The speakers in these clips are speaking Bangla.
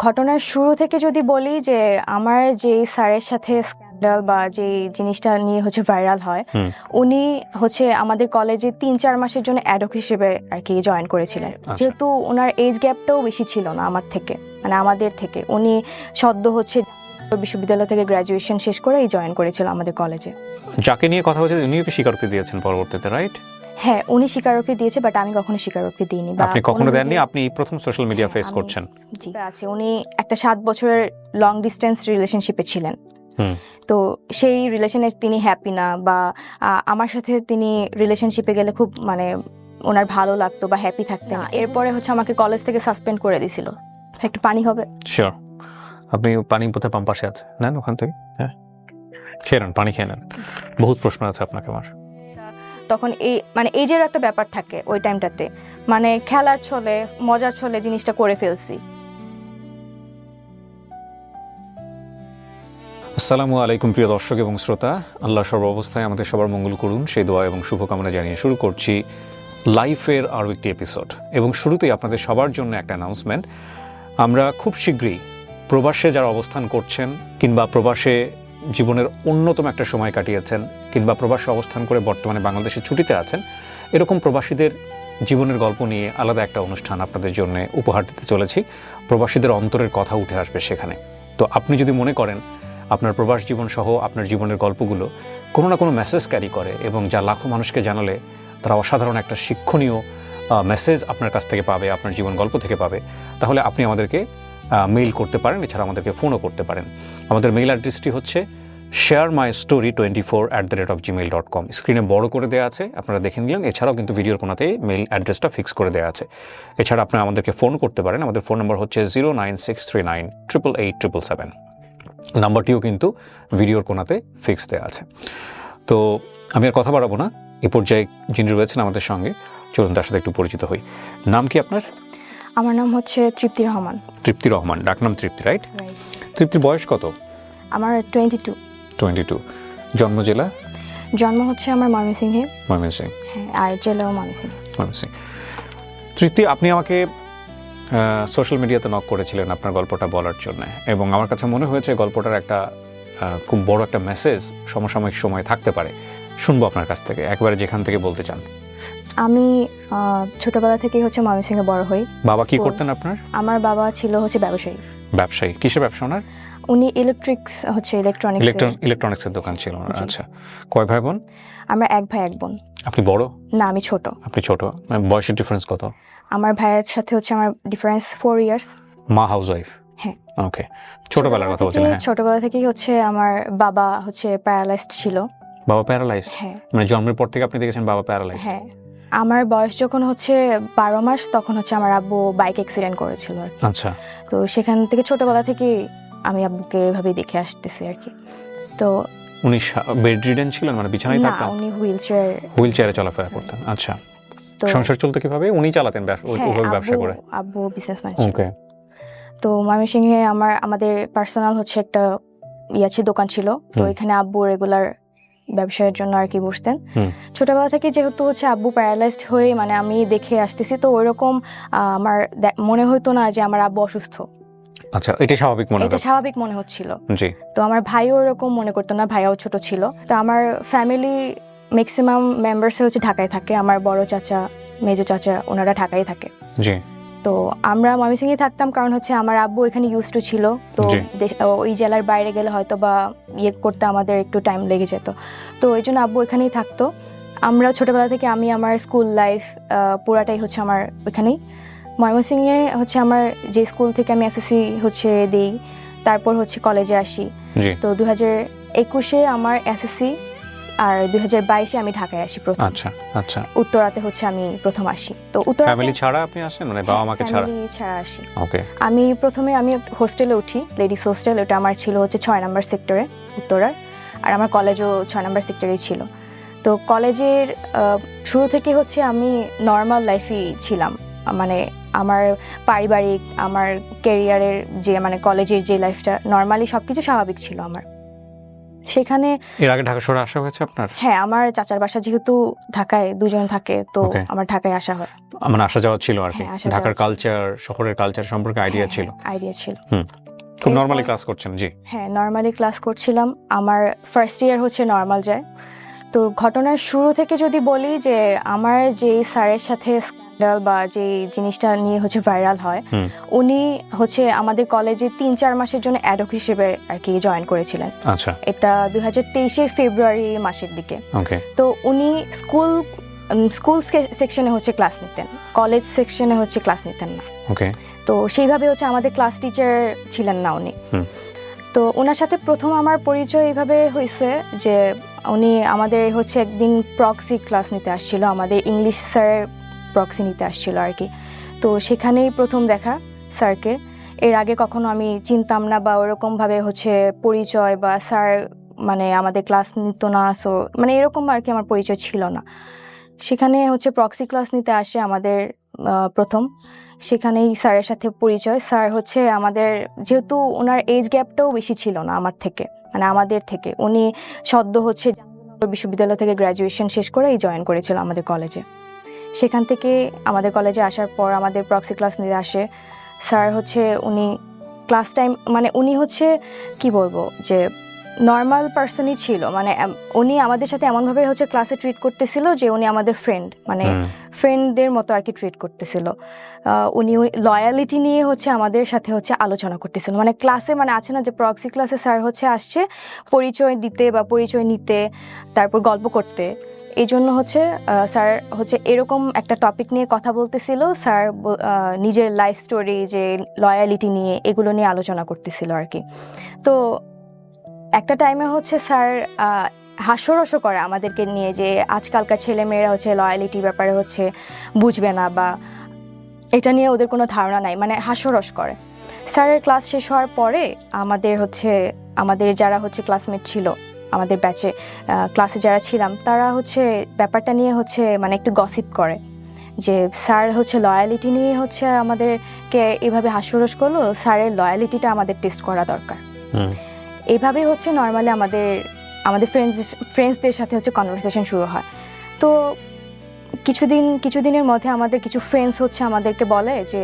ঘটনার শুরু থেকে যদি বলি যে আমার যে স্যারের সাথে স্ক্যান্ডাল বা যে জিনিসটা নিয়ে হচ্ছে ভাইরাল হয়, উনি হচ্ছে আমাদের কলেজে ৩-৪ মাসের জন্য অ্যাডহক হিসেবে আর কি জয়েন করেছিলেন। যেহেতু ওনার এজ গ্যাপটাও বেশি ছিল না আমার থেকে, মানে আমাদের থেকে। উনি সদ্য হচ্ছে বিশ্ববিদ্যালয় থেকে গ্র্যাজুয়েশন শেষ করেই জয়েন করেছিল আমাদের কলেজে। যাকে নিয়ে কথা হচ্ছে উনিও কি স্বীকারোক্তি দিয়েছেন পরবর্তীতে, রাইট? হ্যাঁ, উনি স্বীকারোক্তি দিয়েছে, বাট আমি কখনো স্বীকারোক্তি দিইনি। আপনি কখনো দেননি? আপনি প্রথম সোশ্যাল মিডিয়া ফেস করছেন? জি আছে। উনি একটা 7 বছরের লং ডিস্টেন্স রিলেশনশিপে ছিলেন। তো সেই রিলেশনে তিনি হ্যাপি না, বা আমার সাথে তিনি রিলেশনশিপে গেলে খুব মানে ওনার ভালো লাগতো বা হ্যাপি থাকতেন। এরপরে হচ্ছে আমাকে কলেজ থেকে সাসপেন্ড করে দিয়েছিল। একটু পানি হবে? শিওর। আপনি পানি বোধহয় পাম্প পাশে আছে, নেন ওখান থেকে। হ্যাঁ, খেয়ে নেন, পানি খেয়ে নেন। বহুত প্রশ্ন আছে আপনাকে আমার। তখন মানে এজের একটা ব্যাপার থাকে ওই টাইমটাতে, মানে খেলার ছলে মজার ছলে জিনিসটা করে ফেলছি। আসসালামু আলাইকুম প্রিয় দর্শক এবং শ্রোতা, আল্লাহ সর্বাবস্থায় আমাদের সবার মঙ্গল করুন সেই দোয়া এবং শুভকামনা জানিয়ে শুরু করছি লাইফের আরও একটি এপিসোড। এবং শুরুতেই আপনাদের সবার জন্য একটা অ্যানাউন্সমেন্ট। আমরা খুব শীঘ্রই প্রবাসে যারা অবস্থান করছেন, কিংবা প্রবাসে জীবনের অন্যতম একটা সময় কাটিয়েছেন, কিংবা প্রবাসে অবস্থান করে বর্তমানে বাংলাদেশে ছুটিতে আছেন, এরকম প্রবাসীদের জীবনের গল্প নিয়ে আলাদা একটা অনুষ্ঠান আপনাদের জন্য উপহার দিতে চলেছি। প্রবাসীদের অন্তরের কথা উঠে আসবে সেখানে। তো আপনি যদি মনে করেন আপনার প্রবাস জীবন সহ আপনার জীবনের গল্পগুলো কোনো না কোনো মেসেজ ক্যারি করে, এবং যা লাখো মানুষকে জানালে তারা অসাধারণ একটা শিক্ষণীয় মেসেজ আপনার কাছ থেকে পাবে, আপনার জীবন গল্প থেকে পাবে, তাহলে আপনি আমাদেরকে মেইল করতে পারেন। এছাড়া আমাদেরকে ফোনও করতে পারেন। আমাদের মেইল অ্যাড্রেসটি হচ্ছে sharemystory24@gmail.com। স্ক্রিনে বড় করে দেওয়া আছে, আপনারা দেখে নিলেন। এছাড়াও কিন্তু ভিডিওর কোনাতে মেইল অ্যাড্রেসটা ফিক্স করে দেওয়া আছে। এছাড়া আপনারা আমাদেরকে ফোন করতে পারেন। আমাদের ফোন নম্বর হচ্ছে 09639888777। নাম্বারটিও কিন্তু ভিডিওর কোনাতে ফিক্স দেওয়া আছে। তো আমি আর কথা বাড়াবো না, এ পর্যায়ে যিনি রয়েছেন আমাদের সঙ্গে, চলুন তার সাথে একটু পরিচিত হই। নাম কি আপনার? আমার নাম হচ্ছে তৃপ্তি রহমান। তৃপ্তি রহমান, ডাকনাম তৃপ্তি, রাইট? তৃপ্তির বয়স কত? আমার 22। জন্ম জেলা? জন্ম হচ্ছে আমার ময়মনসিংহে। ময়মনসিংহ, হ্যাঁ, আর জেলাও ময়মনসিংহে। তৃপ্তি, আপনি আমাকে সোশ্যাল মিডিয়াতে নক করেছিলেন আপনার গল্পটা বলার জন্য, এবং আমার কাছে মনে হয়েছে গল্পটার একটা খুব বড় একটা মেসেজ সমসাময়িক সময় থাকতে পারে। শুনবো আপনার কাছ থেকে, একবারে যেখান থেকে বলতে চান। আমি ছোটবেলা থেকেই হচ্ছে ময়মনসিংহে বড় হই। বাবা কি করতেন আপনার? আমার বাবা ছিল হচ্ছে ব্যবসায়ী। ব্যবসায়ী? কিসের ব্যবসা ওনার? উনি ইলেকট্রনিক্সের দোকান ছিল ওনার। আচ্ছা, কয় ভাই বোন? আমরা এক ভাই এক বোন। আপনি বড়? না, আমি ছোট। আপনি ছোট। বয়সের ডিফারেন্স কত? আমার ভাইয়ের সাথে হচ্ছে আমার ডিফারেন্স 4 ইয়ার্স। মা হাউসওয়াইফ? হ্যাঁ। ওকে, ছোটবেলার কথা বলছেন? হ্যাঁ, ছোটবেলা থেকেই হচ্ছে আমার বাবা হচ্ছে প্যারালাইজড ছিল। বাবা প্যারালাইজড? হ্যাঁ। মানে জন্মের পর থেকে আপনি দেখেছেন বাবা প্যারালাইজড? হ্যাঁ। আমার বয়স যখন হচ্ছে 12 মাস, তখন হচ্ছে আমার আব্বু বাইক অ্যাক্সিডেন্ট করেছিল। আচ্ছা। তো সেখান থেকে ছোটবেলা থেকে আমি আব্বুকে এভাবেই দেখে আসতেছি আর কি। তো উনি বেড রিডেন ছিলেন, মানে বিছানায় থাকতেন? না, উনি হুইলচেয়ারে চলাফেরা করতেন। আচ্ছা। তো সংসার চলতে কিভাবে? উনি চালাতেন ওইভাবে ব্যবসা করে? আব্বু বিজনেসম্যান ছিল। ওকে। তো ময়মনসিংহে আমাদের পার্সোনাল হচ্ছে একটা দোকান ছিল। তো এখানে আব্বু রেগুলার ব্যবসায়ের জন্য আর কি বসতেন। ছোটবেলা থেকে যেহেতু হচ্ছে আব্বু প্যারালাইজড হয়ে মানে আমি দেখে আসতেছি, তো ওইরকম আমার মনে হতো না যে আমার আব্বু অসুস্থ। আচ্ছা, এটা স্বাভাবিক মনে হচ্ছিল। জি। তো আমার ভাইও ওরকম মনে করতো না, ভাইও ছোট ছিল। তো আমার ফ্যামিলি ম্যাক্সিমাম মেম্বার্স হচ্ছে ঢাকায় থাকে। আমার বড় চাচা, মেজো চাচা, ওনারা ঢাকায় থাকে। জি। তো আমরা ময়মনসিংহে থাকতাম, কারণ হচ্ছে আমার আব্বু এখানে ইউজ টু ছিল। তো ওই জেলার বাইরে গেলে হয়তো বা করতে আমাদের একটু টাইম লেগে যেত। তো এই জন্য আব্বু এখানেই থাকতো। আমরা ছোটবেলা থেকে আমি আমার স্কুল লাইফ পুরাটাই হচ্ছে আমার ওইখানেই ময়মনসিংহে হচ্ছে আমার যে স্কুল থেকে আমি এসএসসি হচ্ছে দিই, তারপর হচ্ছে কলেজে আসি। তো 2021-এ আমার এসএসসি, আর 2022-এ আমি ঢাকায় আসি প্রথম। আচ্ছা আচ্ছা। উত্তরাতে হচ্ছে আমি প্রথম আসি। তো ফ্যামিলি ছাড়া আপনি আসেন, মানে বাবা মাকে ছাড়া? ফ্যামিলি ছাড়া আসি। ওকে। আমি প্রথমে হোস্টেলে উঠি, লেডিস হোস্টেল। ওটা আমার ছিল হচ্ছে 6 নম্বর সেক্টরে, উত্তরার। আর আমার কলেজও 6 নম্বর সেক্টরেই ছিল। তো কলেজের শুরু থেকে হচ্ছে আমি নর্মাল লাইফই ছিলাম। মানে আমার পারিবারিক, আমার ক্যারিয়ারের যে মানে কলেজের যে লাইফটা, নর্মালি সবকিছু স্বাভাবিক ছিল আমার। সেখানে এর আগে ঢাকা শহরে আসা হয়েছে আপনার? হ্যাঁ, আমার চাচার বাসা যেহেতু ঢাকায়, দুজন থাকে, তো Okay. আমার ঢাকায় আসা হয়। মানে আসা যাওয়া ছিল আর কি, হ্যাঁ, আসা ঢাকার যাওয়া ছিল। কালচার, শহরের কালচার সম্পর্কে আইডিয়া ছিল। আইডিয়া ছিল। খুব এরপর- নরমালি ক্লাস করছেন? জি। হ্যাঁ, নর্মালি ক্লাস করছিলাম। আমার ফার্স্ট ইয়ার হচ্ছে নর্মাল যায়। তো ঘটনার শুরু থেকে যদি বলি যে আমার যে স্যারের সাথে স্ক্যান্ডাল বা যে জিনিসটা নিয়ে হচ্ছে ভাইরাল হয়, উনি হচ্ছে আমাদের কলেজে 3-4 মাসের জন্য অ্যাডক হিসেবে আর কি জয়েন করেছিলেন। আচ্ছা, এটা 2023-এর ফেব্রুয়ারি মাসের দিকে। ওকে। তো উনি স্কুল সেকশনে হচ্ছে ক্লাস নিতেন, কলেজ সেকশনে হচ্ছে ক্লাস নিতেন না। ওকে। তো সেইভাবে হচ্ছে আমাদের ক্লাস টিচার ছিলেন না উনি। তো ওনার সাথে প্রথম আমার পরিচয় এইভাবে হয়েছে যে উনি আমাদের হচ্ছে একদিন প্রক্সি ক্লাস নিতে আসছিল, আমাদের ইংলিশ স্যারের প্রক্সি নিতে আসছিল আর কি। তো সেখানেই প্রথম দেখা স্যারকে। এর আগে কখনো আমি চিনতাম না বা ওরকমভাবে হচ্ছে পরিচয় বা স্যার মানে আমাদের ক্লাস নিত না, সো মানে এরকম আর কি আমার পরিচয় ছিল না। সেখানে হচ্ছে প্রক্সি ক্লাস নিতে আসে আমাদের প্রথম, সেখানেই স্যারের সাথে পরিচয়। স্যার হচ্ছে আমাদের, যেহেতু ওনার এজ গ্যাপটাও বেশি ছিল না আমার থেকে, মানে আমাদের থেকে, উনি সদ্য হচ্ছে বিশ্ববিদ্যালয় থেকে গ্র্যাজুয়েশন শেষ করেই জয়েন করেছিল আমাদের কলেজে। সেখান থেকে আমাদের কলেজে আসার পর আমাদের প্রক্সি ক্লাস নিতে আসে স্যার। হচ্ছে উনি ক্লাস টাইম, মানে উনি হচ্ছে কি বলবো যে নর্মাল পার্সনই ছিল, মানে উনি আমাদের সাথে এমনভাবে হচ্ছে ক্লাসে ট্রিট করতেছিল যে উনি আমাদের ফ্রেন্ড, মানে ফ্রেন্ডদের মতো আর কি ট্রিট করতেছিল। উনি লয়ালিটি নিয়ে হচ্ছে আমাদের সাথে হচ্ছে আলোচনা করতেছিল, মানে ক্লাসে, মানে আছে না যে প্রক্সি ক্লাসে স্যার হচ্ছে আসছে পরিচয় দিতে বা পরিচয় নিতে, তারপর গল্প করতে। এই জন্য হচ্ছে স্যার হচ্ছে এরকম একটা টপিক নিয়ে কথা বলতেছিল। স্যার নিজের লাইফ স্টোরি, যে লয়ালিটি নিয়ে, এগুলো নিয়ে আলোচনা করতেছিল আর কি। তো একটা টাইমে হচ্ছে স্যার হাস্যরসও করে আমাদেরকে নিয়ে, যে আজকালকার ছেলেমেয়েরা হচ্ছে লয়ালিটি ব্যাপারে হচ্ছে বুঝবে না বা এটা নিয়ে ওদের কোনো ধারণা নাই, মানে হাস্যরস করে। স্যারের ক্লাস শেষ হওয়ার পরে আমাদের যারা হচ্ছে ক্লাসমেট ছিল, আমাদের ব্যাচে ক্লাসে যারা ছিলাম, তারা হচ্ছে ব্যাপারটা নিয়ে হচ্ছে মানে একটু গসিপ করে যে স্যার হচ্ছে লয়ালিটি নিয়ে হচ্ছে আমাদেরকে এভাবে হাস্যরস করলো, স্যারের লয়ালিটিটা আমাদের টেস্ট করা দরকার। এইভাবেই হচ্ছে নর্মালি আমাদের ফ্রেন্ডসদের সাথে হচ্ছে কনভারসেশন শুরু হয়। তো কিছুদিনের মধ্যে আমাদের কিছু ফ্রেন্ডস হচ্ছে আমাদেরকে বলে যে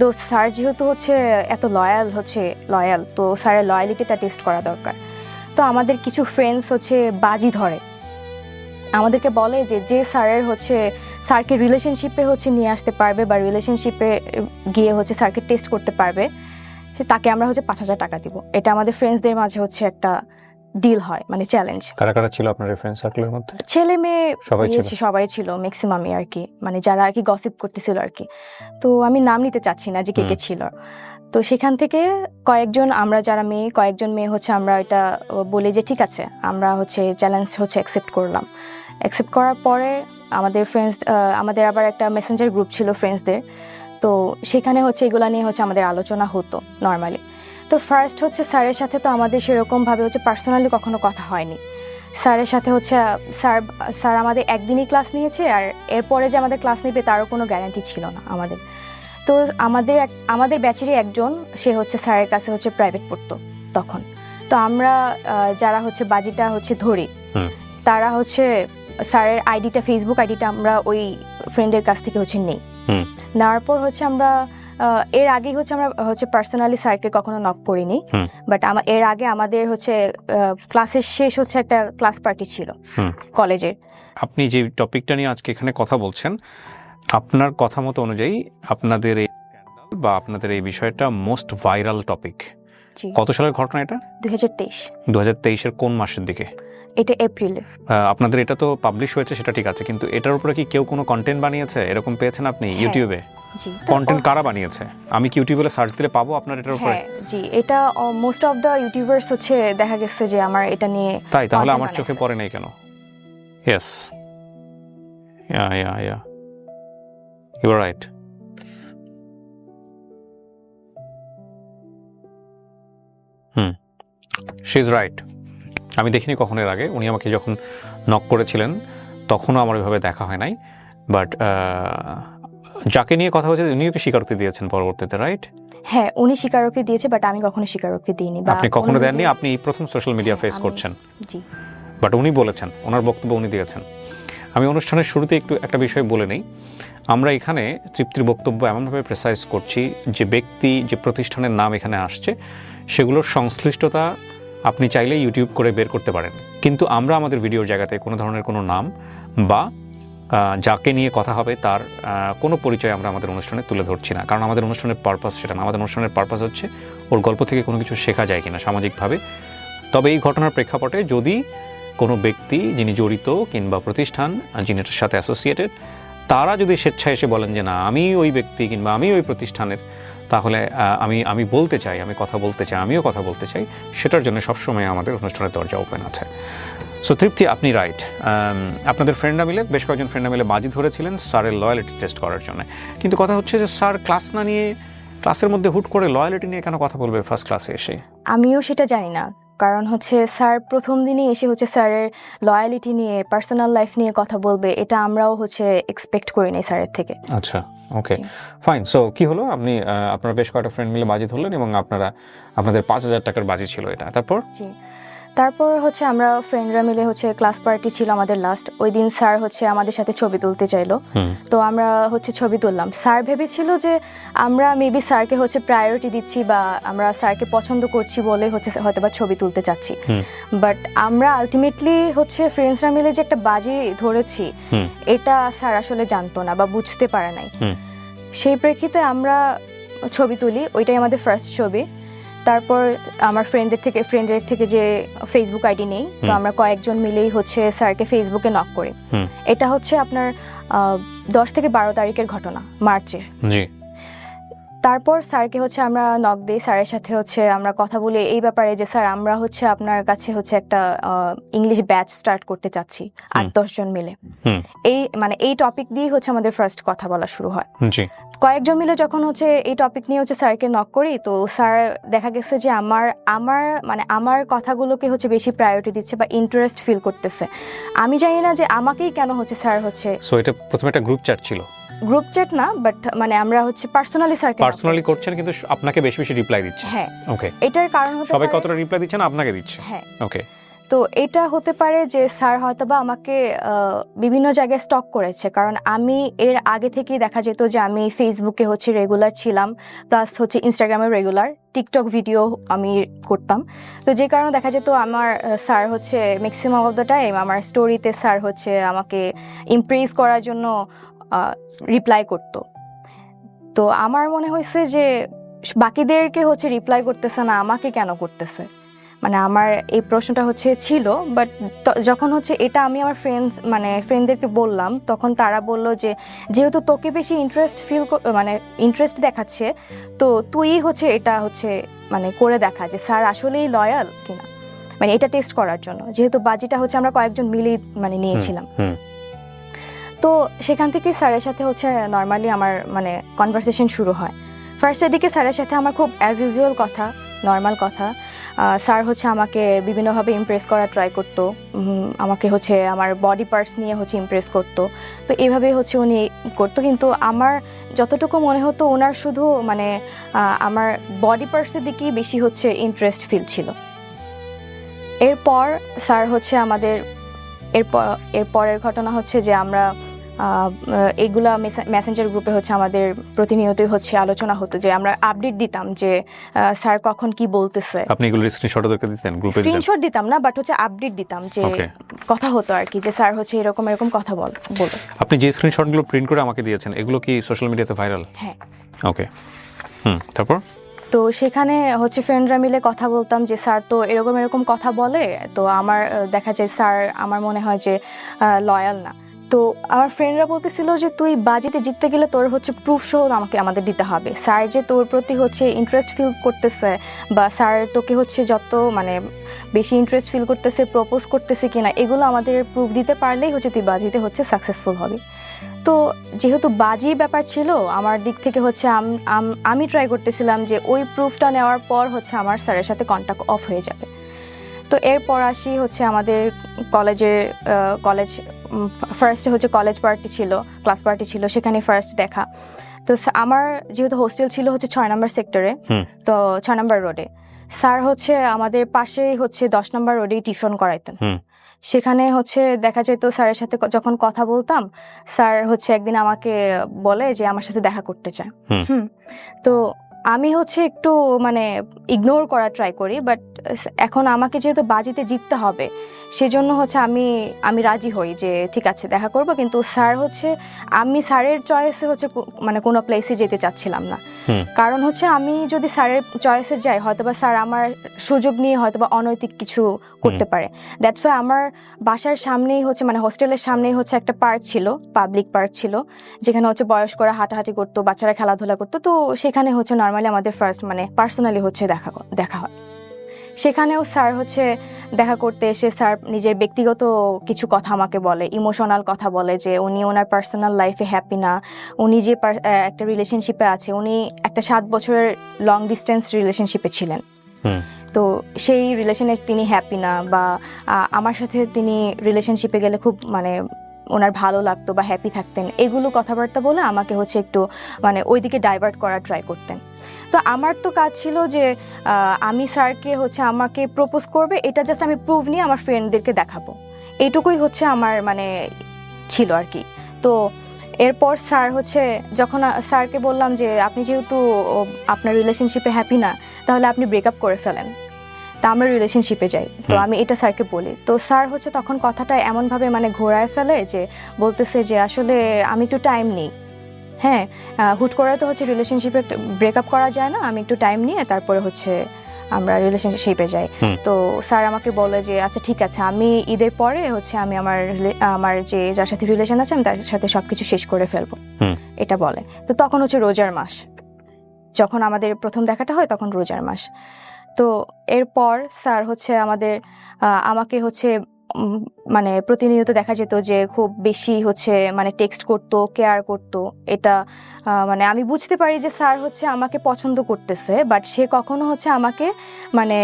দোস্ত, স্যার যেহেতু হচ্ছে এত লয়াল, তো স্যারের লয়ালিটিটা টেস্ট করা দরকার। তো আমাদের কিছু ফ্রেন্ডস হচ্ছে বাজি ধরে, আমাদেরকে বলে যে স্যারকে রিলেশনশিপে হচ্ছে নিয়ে আসতে পারবে বা রিলেশনশিপে গিয়ে হচ্ছে স্যারকে টেস্ট করতে পারবে, তাকে আমরা হচ্ছে 5,000 টাকা দিব। এটা আমাদের ফ্রেন্ডসদের মাঝে হচ্ছে একটা ডিল হয়, মানে চ্যালেঞ্জ। কারা কারা ছিল আপনার ফ্রেন্ড সার্কেলের মধ্যে? ছেলে মেয়ে সবাই ছিল, ম্যাক্সিমামই আর কি, মানে যারা আর কি গসিপ করতেছিল আর কি। তো আমি নাম নিতে চাচ্ছি না যে কে কে ছিল। তো সেখান থেকে কয়েকজন মেয়ে হচ্ছে আমরা এটা বলি যে ঠিক আছে, আমরা হচ্ছে চ্যালেঞ্জ হচ্ছে অ্যাকসেপ্ট করলাম। অ্যাকসেপ্ট করার পরে আমাদের আবার একটা মেসেঞ্জার গ্রুপ ছিল ফ্রেন্ডসদের। তো সেখানে হচ্ছে এগুলা নিয়ে হচ্ছে আমাদের আলোচনা হতো নর্মালি। তো ফার্স্ট হচ্ছে স্যারের সাথে তো আমাদের সেরকমভাবে হচ্ছে পার্সোনালি কখনো কথা হয়নি। স্যারের সাথে হচ্ছে স্যার আমাদের একদিনই ক্লাস নিয়েছে, আর এরপরে যে আমাদের ক্লাস নেবে তারও কোনো গ্যারান্টি ছিল না আমাদের। তো আমাদের ব্যাচেরই একজন, সে হচ্ছে স্যারের কাছে হচ্ছে প্রাইভেট পড়তো তখন। তো আমরা যারা হচ্ছে বাজিটা হচ্ছে ধরি, তারা হচ্ছে স্যারের ফেসবুক আইডিটা আমরা ওই ফ্রেন্ডের কাছ থেকে হচ্ছে নেই। নেওয়ার পর হচ্ছে আমরা এর আগেই হচ্ছে আমরা হচ্ছে পার্সোনালি স্যারকে কখনো নক করিনি, বাট এর আগে আমাদের হচ্ছে ক্লাসের শেষ হচ্ছে একটা ক্লাস পার্টি ছিল কলেজের। আপনি যে টপিকটা নিয়ে আজকে এখানে কথা বলছেন, আপনার কথা মতো অনুযায়ী আপনাদের এই স্ক্যান্ডাল বা আপনাদের এই বিষয়টা মোস্ট ভাইরাল টপিক। কত সালের ঘটনা এটা? 2023 এর কোন মাসের দিকে? এটা এপ্রিলে। আপনাদের এটা তো পাবলিশ হয়েছে, সেটা ঠিক আছে, কিন্তু এটার উপরে কি কেউ কোনো কন্টেন্ট বানিয়েছে? এরকম পেয়েছেন আপনি ইউটিউবে? কন্টেন্ট কারা বানিয়েছে? আমি কি ইউটিউবে সার্চ দিলে পাবো আপনার এটার উপরে? জি, এটা মোস্ট অফ দ্য ইউটিউবার্স হচ্ছে দেখা গেছে যে আমার এটা নিয়ে। তাই? তাহলে আমার চোখে পড়ে নাই কেন? Yes, ya you are right. She is right. আমি দেখিনি কখন এর আগে। উনি আমাকে যখন নক করেছিলেন তখনও আমার ওইভাবে দেখা হয় নাই, বাট যাকে নিয়ে কথা হয়েছে উনিও কি স্বীকারোক্তি দিয়েছেন পরবর্তীতে, রাইট? হ্যাঁ, উনি স্বীকারোক্তি দিয়েছে, বাট আমি কখনো স্বীকারোক্তি দিইনি। আপনি কখনো দেননি? আপনি প্রথম সোশ্যাল মিডিয়া ফেস করছেন? জি। বাট উনি বলেছেন, ওনার বক্তব্য উনি দিয়েছেন। আমি অনুষ্ঠানের শুরুতে একটু একটা বিষয় বলে নেই। আমরা এখানে তৃপ্তির বক্তব্য এমনভাবে প্রেসাইজ করছি যে ব্যক্তি, যে প্রতিষ্ঠানের নাম এখানে আসছে সেগুলোর সংশ্লিষ্টতা আপনি চাইলে ইউটিউব করে বের করতে পারেন, কিন্তু আমরা আমাদের ভিডিওর জায়গাতে কোনো ধরনের কোনো নাম বা যাকে নিয়ে কথা হবে তার কোনো পরিচয় আমরা আমাদের অনুষ্ঠানে তুলে ধরছি না, কারণ আমাদের অনুষ্ঠানের পারপাস সেটা না। আমাদের অনুষ্ঠানের পারপাস হচ্ছে ওর গল্প থেকে কোনো কিছু শেখা যায় কিনা সামাজিকভাবে। তবে এই ঘটনার প্রেক্ষাপটে যদি কোনো ব্যক্তি যিনি জড়িত কিংবা প্রতিষ্ঠান যিনি এটার সাথে অ্যাসোসিয়েটেড, তারা যদি স্বেচ্ছায় এসে বলেন যে না আমি ওই ব্যক্তি কিংবা আমি ওই প্রতিষ্ঠানের, তাহলে আমি বলতে চাই, আমি কথা বলতে চাই, আমিও কথা বলতে চাই, সেটার জন্য সবসময় আমাদের অনুষ্ঠানের দরজা ওপেন আছে। সো তৃপ্তি, আপনি রাইট। আপনাদের ফ্রেন্ডরা মিলে, বেশ কয়েকজন ফ্রেন্ডরা মিলে বাজি ধরেছিলেন স্যারের লয়ালিটি টেস্ট করার জন্য, কিন্তু কথা হচ্ছে যে স্যার ক্লাস না নিয়ে, ক্লাসের মধ্যে হুট করে লয়ালিটি নিয়ে কেন কথা বলবে ফার্স্ট ক্লাসে এসে? আমিও সেটা জানি না, কারণ হচ্ছে স্যার প্রথম দিনই এসে হচ্ছে স্যারের লয়ালিটি নিয়ে, পার্সোনাল লাইফ নিয়ে কথা বলবে, এটা আমরাও হচ্ছে এক্সপেক্ট করি নাই স্যারের থেকে। আচ্ছা, ওকে, ফাইন। সো কি হলো, আপনি আপনারা বেশ কয়েকটা ফ্রেন্ড মিলে বাজি ধরলেন এবং আপনাদের 5,000 টাকার বাজি ছিল এটা, তারপর? জি, তারপর হচ্ছে আমরা ফ্রেন্ডরা মিলে হচ্ছে ক্লাস পার্টি ছিল আমাদের লাস্ট, ওই দিন স্যার হচ্ছে আমাদের সাথে ছবি তুলতে চাইলো, তো আমরা হচ্ছে ছবি তুললাম। স্যার ভেবেছিল যে আমরা মেবি স্যারকে হচ্ছে প্রায়োরিটি দিচ্ছি বা আমরা স্যারকে পছন্দ করছি বলে হচ্ছে হয়তো বা ছবি তুলতে চাচ্ছি, বাট আমরা আলটিমেটলি হচ্ছে ফ্রেন্ডসরা মিলে যে একটা বাজি ধরেছি এটা স্যার আসলে জানতো না বা বুঝতে পারে নাই। সেই প্রেক্ষিতে আমরা ছবি তুলি, ওইটাই আমাদের ফার্স্ট ছবি। তারপর আমার ফ্রেন্ডের থেকে যে ফেসবুক আইডি নেই, তো আমরা কয়েকজন মিলেই হচ্ছে স্যারকে ফেসবুকে নক করি। এটা হচ্ছে আপনার 10 থেকে 12 তারিখের ঘটনা, মার্চের। তারপর স্যারকে হচ্ছে আমরা নক দিই, স্যারের সাথে হচ্ছে আমরা কথা বলি এই ব্যাপারে যে স্যার আমরা হচ্ছে আপনার কাছে হচ্ছে একটা ইংলিশ ব্যাচ স্টার্ট করতে চাচ্ছি 8-10 জন মিলে। এই টপিক দিয়ে হচ্ছে আমাদের ফার্স্ট কথা বলা শুরু হয়। কয়েকজন মিলে যখন হচ্ছে এই টপিক নিয়ে হচ্ছে স্যারকে নক করি, তো স্যার দেখা গেছে যে আমার কথাগুলোকে হচ্ছে বেশি প্রায়োরিটি দিচ্ছে বা ইন্টারেস্ট ফিল করতেছে। আমি জানি না যে আমাকেই কেন হচ্ছে স্যার হচ্ছে। সো এটা প্রথমে একটা গ্রুপ চ্যাট ছিল? গ্রুপ চ্যাট না, বাট আমরা হচ্ছে পার্সোনালি করছেন, কিন্তু আপনাকে বেশি বেশি রিপ্লাই দিচ্ছে। হ্যাঁ, ওকে। এটার কারণ হতে পারে সবাই কতটা রিপ্লাই দিচ্ছেন আপনাকে দিচ্ছে? হ্যাঁ, ওকে। তো এটা হতে পারে যে স্যার হয়তোবা আমাকে বিভিন্ন জায়গায় স্টক করেছে, কারণ আমি এর আগে থেকেই দেখা যেত যে আমি ফেসবুকে হচ্ছে রেগুলার ছিলাম, প্লাস হচ্ছে ইনস্টাগ্রামে রেগুলার, টিকটক ভিডিও আমি করতাম। তো যে কারণে দেখা যেত আমার স্যার হচ্ছে ম্যাক্সিমাম অফ দ্য টাইম আমার স্টোরিতে স্যার হচ্ছে আমাকে ইমপ্রেস করার জন্য রিপ্লাই করতো। তো আমার মনে হয়েছে যে বাকিদেরকে হচ্ছে রিপ্লাই করতেছে না, আমাকে কেন করতেছে, আমার এই প্রশ্নটা হচ্ছে ছিল। বাট যখন হচ্ছে এটা আমি আমার ফ্রেন্ডদেরকে বললাম, তখন তারা বলল যে যেহেতু তোকে বেশি ইন্টারেস্ট দেখাচ্ছে, তো তুই হচ্ছে এটা হচ্ছে করে দেখা যে স্যার আসলেই লয়াল কিনা, এটা টেস্ট করার জন্য, যেহেতু বাজিটা হচ্ছে আমরা কয়েকজন মিলেই নিয়েছিলাম। তো সেখান থেকে স্যারের সাথে হচ্ছে নর্মালি আমার কনভারসেশন শুরু হয়। ফার্স্টের দিকে স্যারের সাথে আমার খুব অ্যাজ ইউজুয়াল কথা, নর্মাল কথা। স্যার হচ্ছে আমাকে বিভিন্নভাবে ইমপ্রেস করার ট্রাই করতো, আমাকে হচ্ছে আমার বডি পার্টস নিয়ে হচ্ছে ইমপ্রেস করতো। তো এইভাবেই হচ্ছে উনি করতো, কিন্তু আমার যতটুকু মনে হতো ওনার শুধু আমার বডি পার্টসের দিকেই বেশি হচ্ছে ইন্টারেস্ট ফিল ছিল। এরপর স্যার হচ্ছে আমাদের এরপরের ঘটনা হচ্ছে যে আমরা এইগুলা মেসেঞ্জার গ্রুপে হচ্ছে আমাদের প্রতিনিয়তই হচ্ছে আলোচনা হতো, যে আমরা আপডেট দিতাম যে স্যার কখন কি বলতেছে। আপনি এগুলো স্ক্রিনশট ওদেরকে দিতেন? গ্রুপে স্ক্রিনশট দিতাম না, বাট হচ্ছে আপডেট দিতাম যে কথা হতো আর কি, যে স্যার হচ্ছে এরকম কথা বলে। আপনি যে স্ক্রিনশটগুলো প্রিন্ট করে আমাকে দিয়েছেন এগুলো কি সোশ্যাল মিডিয়াতে ভাইরাল? হ্যাঁ। ওকে, তারপর? তো সেখানে হচ্ছে ফ্রেন্ডরা মিলে কথা বলতাম যে স্যার তো এরকম কথা বলে, তো আমার দেখা যায় স্যার আমার মনে হয় যে লয়াল না। তো আমার ফ্রেন্ডরা বলতেছিল যে তুই বাজিতে জিততে গেলে তোর হচ্ছে প্রুফ সহ আমাদের দিতে হবে, স্যার যে তোর প্রতি হচ্ছে ইন্টারেস্ট ফিল করতেছে বা স্যার তোকে হচ্ছে যত বেশি ইন্টারেস্ট ফিল করতেছে, প্রপোজ করতেছে কিনা, এগুলো আমাদের প্রুফ দিতে পারলেই হচ্ছে তুই বাজিতে হচ্ছে সাকসেসফুল হবি। তো যেহেতু বাজির ব্যাপার ছিল আমার দিক থেকে হচ্ছে আমি ট্রাই করতেছিলাম যে ওই প্রুফটা নেওয়ার পর হচ্ছে আমার স্যারের সাথে কন্ট্যাক্ট অফ হয়ে যাবে। তো এরপর আসি হচ্ছে আমাদের কলেজ ফার্স্টে হচ্ছে কলেজ পার্টি ছিল, ক্লাস পার্টি ছিল, সেখানে ফার্স্ট দেখা। তো আমার যেহেতু হোস্টেল ছিল হচ্ছে 6 নম্বর সেক্টরে, তো 6 নম্বর রোডে, স্যার হচ্ছে আমাদের পাশেই হচ্ছে 10 নম্বর রোডেই টিউশন করাইতেন। সেখানে হচ্ছে দেখা যেত স্যারের সাথে যখন কথা বলতাম, স্যার হচ্ছে একদিন আমাকে বলে যে আমার সাথে দেখা করতে চায়। তো আমি হচ্ছে একটু মানে ইগনোর করার ট্রাই করি, বাট এখন আমাকে যেহেতু বাজিতে জিততে হবে সেজন্য হচ্ছে আমি রাজি হই যে ঠিক আছে দেখা করব, কিন্তু স্যার হচ্ছে আমি স্যারের চয়েসে হচ্ছে মানে কোনো প্লেসে যেতে চাচ্ছিলাম না। কারণ হচ্ছে আমি যদি স্যারের চয়েসে যাই হয়তোবা স্যার আমার সুযোগ নিয়ে হয়তোবা অনৈতিক কিছু করতে পারে। দ্যাটস ওয়াই আমার বাসার সামনেই হচ্ছে মানে হোস্টেলের সামনেই হচ্ছে একটা পার্ক ছিল, পাবলিক পার্ক ছিল, যেখানে হচ্ছে বয়স্করা হাঁটাহাঁটি করতো, বাচ্চারা খেলাধুলা করতো। তো সেখানে হচ্ছে নর্মালি আমাদের ফার্স্ট মানে পার্সোনালি হচ্ছে দেখা হয়। সেখানেও স্যার হচ্ছে দেখা করতে এসে স্যার নিজের ব্যক্তিগত কিছু কথা আমাকে বলে, ইমোশনাল কথা বলে যে উনি ওনার পার্সোনাল লাইফে হ্যাপি না, উনি যে একটা রিলেশনশিপে আছে, উনি একটা 7 বছরের লং ডিস্টেন্স রিলেশনশিপে ছিলেন। তো সেই রিলেশনে তিনি হ্যাপি না, বা আমার সাথে তিনি রিলেশনশিপে গেলে খুব মানে ওনার ভালো লাগতো বা হ্যাপি থাকতেন, এগুলো কথাবার্তা বলে আমাকে হচ্ছে একটু মানে ওইদিকে ডাইভার্ট করার ট্রাই করতেন। তো আমার তো কাজ ছিল যে আমি স্যারকে হচ্ছে আমাকে প্রপোজ করবে, এটা জাস্ট আমি প্রুভ নিয়ে আমার ফ্রেন্ডদেরকে দেখাবো, এইটুকুই হচ্ছে আমার মানে ছিল আর কি। তো এরপর স্যার হচ্ছে যখন স্যারকে বললাম যে আপনি যেহেতু আপনার রিলেশনশিপে হ্যাপি না, তাহলে আপনি ব্রেকআপ করে ফেলেন, তা আমরা রিলেশনশিপে যাই। তো আমি এটা স্যারকে বলি, তো স্যার হচ্ছে তখন কথাটা এমনভাবে মানে ঘোরায় ফেলে যে বলতেছে যে আসলে আমি একটু টাইম নিই, হ্যাঁ হুট করে তো হচ্ছে রিলেশনশিপে ব্রেকআপ করা যায় না, আমি একটু টাইম নিয়ে তারপরে হচ্ছে আমরা রিলেশনশিপে যাই। তো স্যার আমাকে বলে যে আচ্ছা ঠিক আছে, আমি ঈদের পরে হচ্ছে আমি আমার যে যার সাথে রিলেশন আছে আমি তার সাথে সবকিছু শেষ করে ফেলবো, এটা বলে। তো তখন হচ্ছে রোজার মাস, যখন আমাদের প্রথম দেখাটা হয় তখন রোজার মাস। তো এরপর স্যার হচ্ছে আমাকে হচ্ছে মানে প্রতিনিয়ত দেখা যেত যে খুব বেশি হচ্ছে মানে টেক্সট করতো, কেয়ার করতো। এটা মানে আমি বুঝতে পারি যে স্যার হচ্ছে আমাকে পছন্দ করতেছে, বাট সে কখনো হচ্ছে আমাকে মানে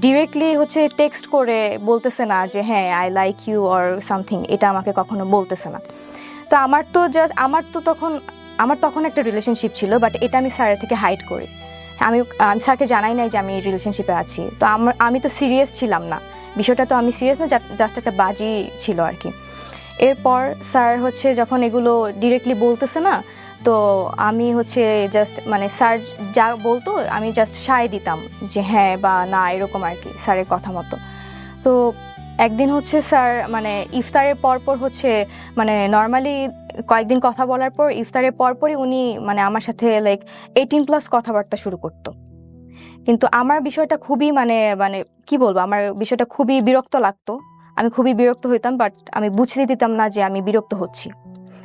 ডিরেক্টলি হচ্ছে টেক্সট করে বলতেছে না যে হ্যাঁ I like you or something, এটা আমাকে কখনো বলতেছে না। তো আমার তখন একটা রিলেশনশিপ ছিল, বাট এটা আমি স্যারের থেকে হাইড করি। আমি স্যারকে জানাই নাই যে আমি রিলেশনশিপে আছি। তো আমি তো সিরিয়াস ছিলাম না, বিষয়টা তো আমি সিরিয়াস না, জাস্ট একটা বাজি ছিল আর কি। এরপর স্যার হচ্ছে যখন এগুলো ডিরেক্টলি বলতেছে না, তো আমি হচ্ছে জাস্ট মানে স্যার যা বলতো আমি জাস্ট সায় দিতাম যে হ্যাঁ বা না, এরকম আর কি স্যারের কথা মতো। তো একদিন হচ্ছে স্যার মানে ইফতারের পরপর হচ্ছে মানে নর্মালি কয়েকদিন কথা বলার পর ইফতারের পরপরই উনি মানে আমার সাথে লাইক 18+ কথাবার্তা শুরু করতো। কিন্তু আমার বিষয়টা খুবই মানে মানে কি বলবো, আমার বিষয়টা খুবই বিরক্ত লাগতো, আমি খুবই বিরক্ত হইতাম, বাট আমি বুঝতে দিতাম না যে আমি বিরক্ত হচ্ছি।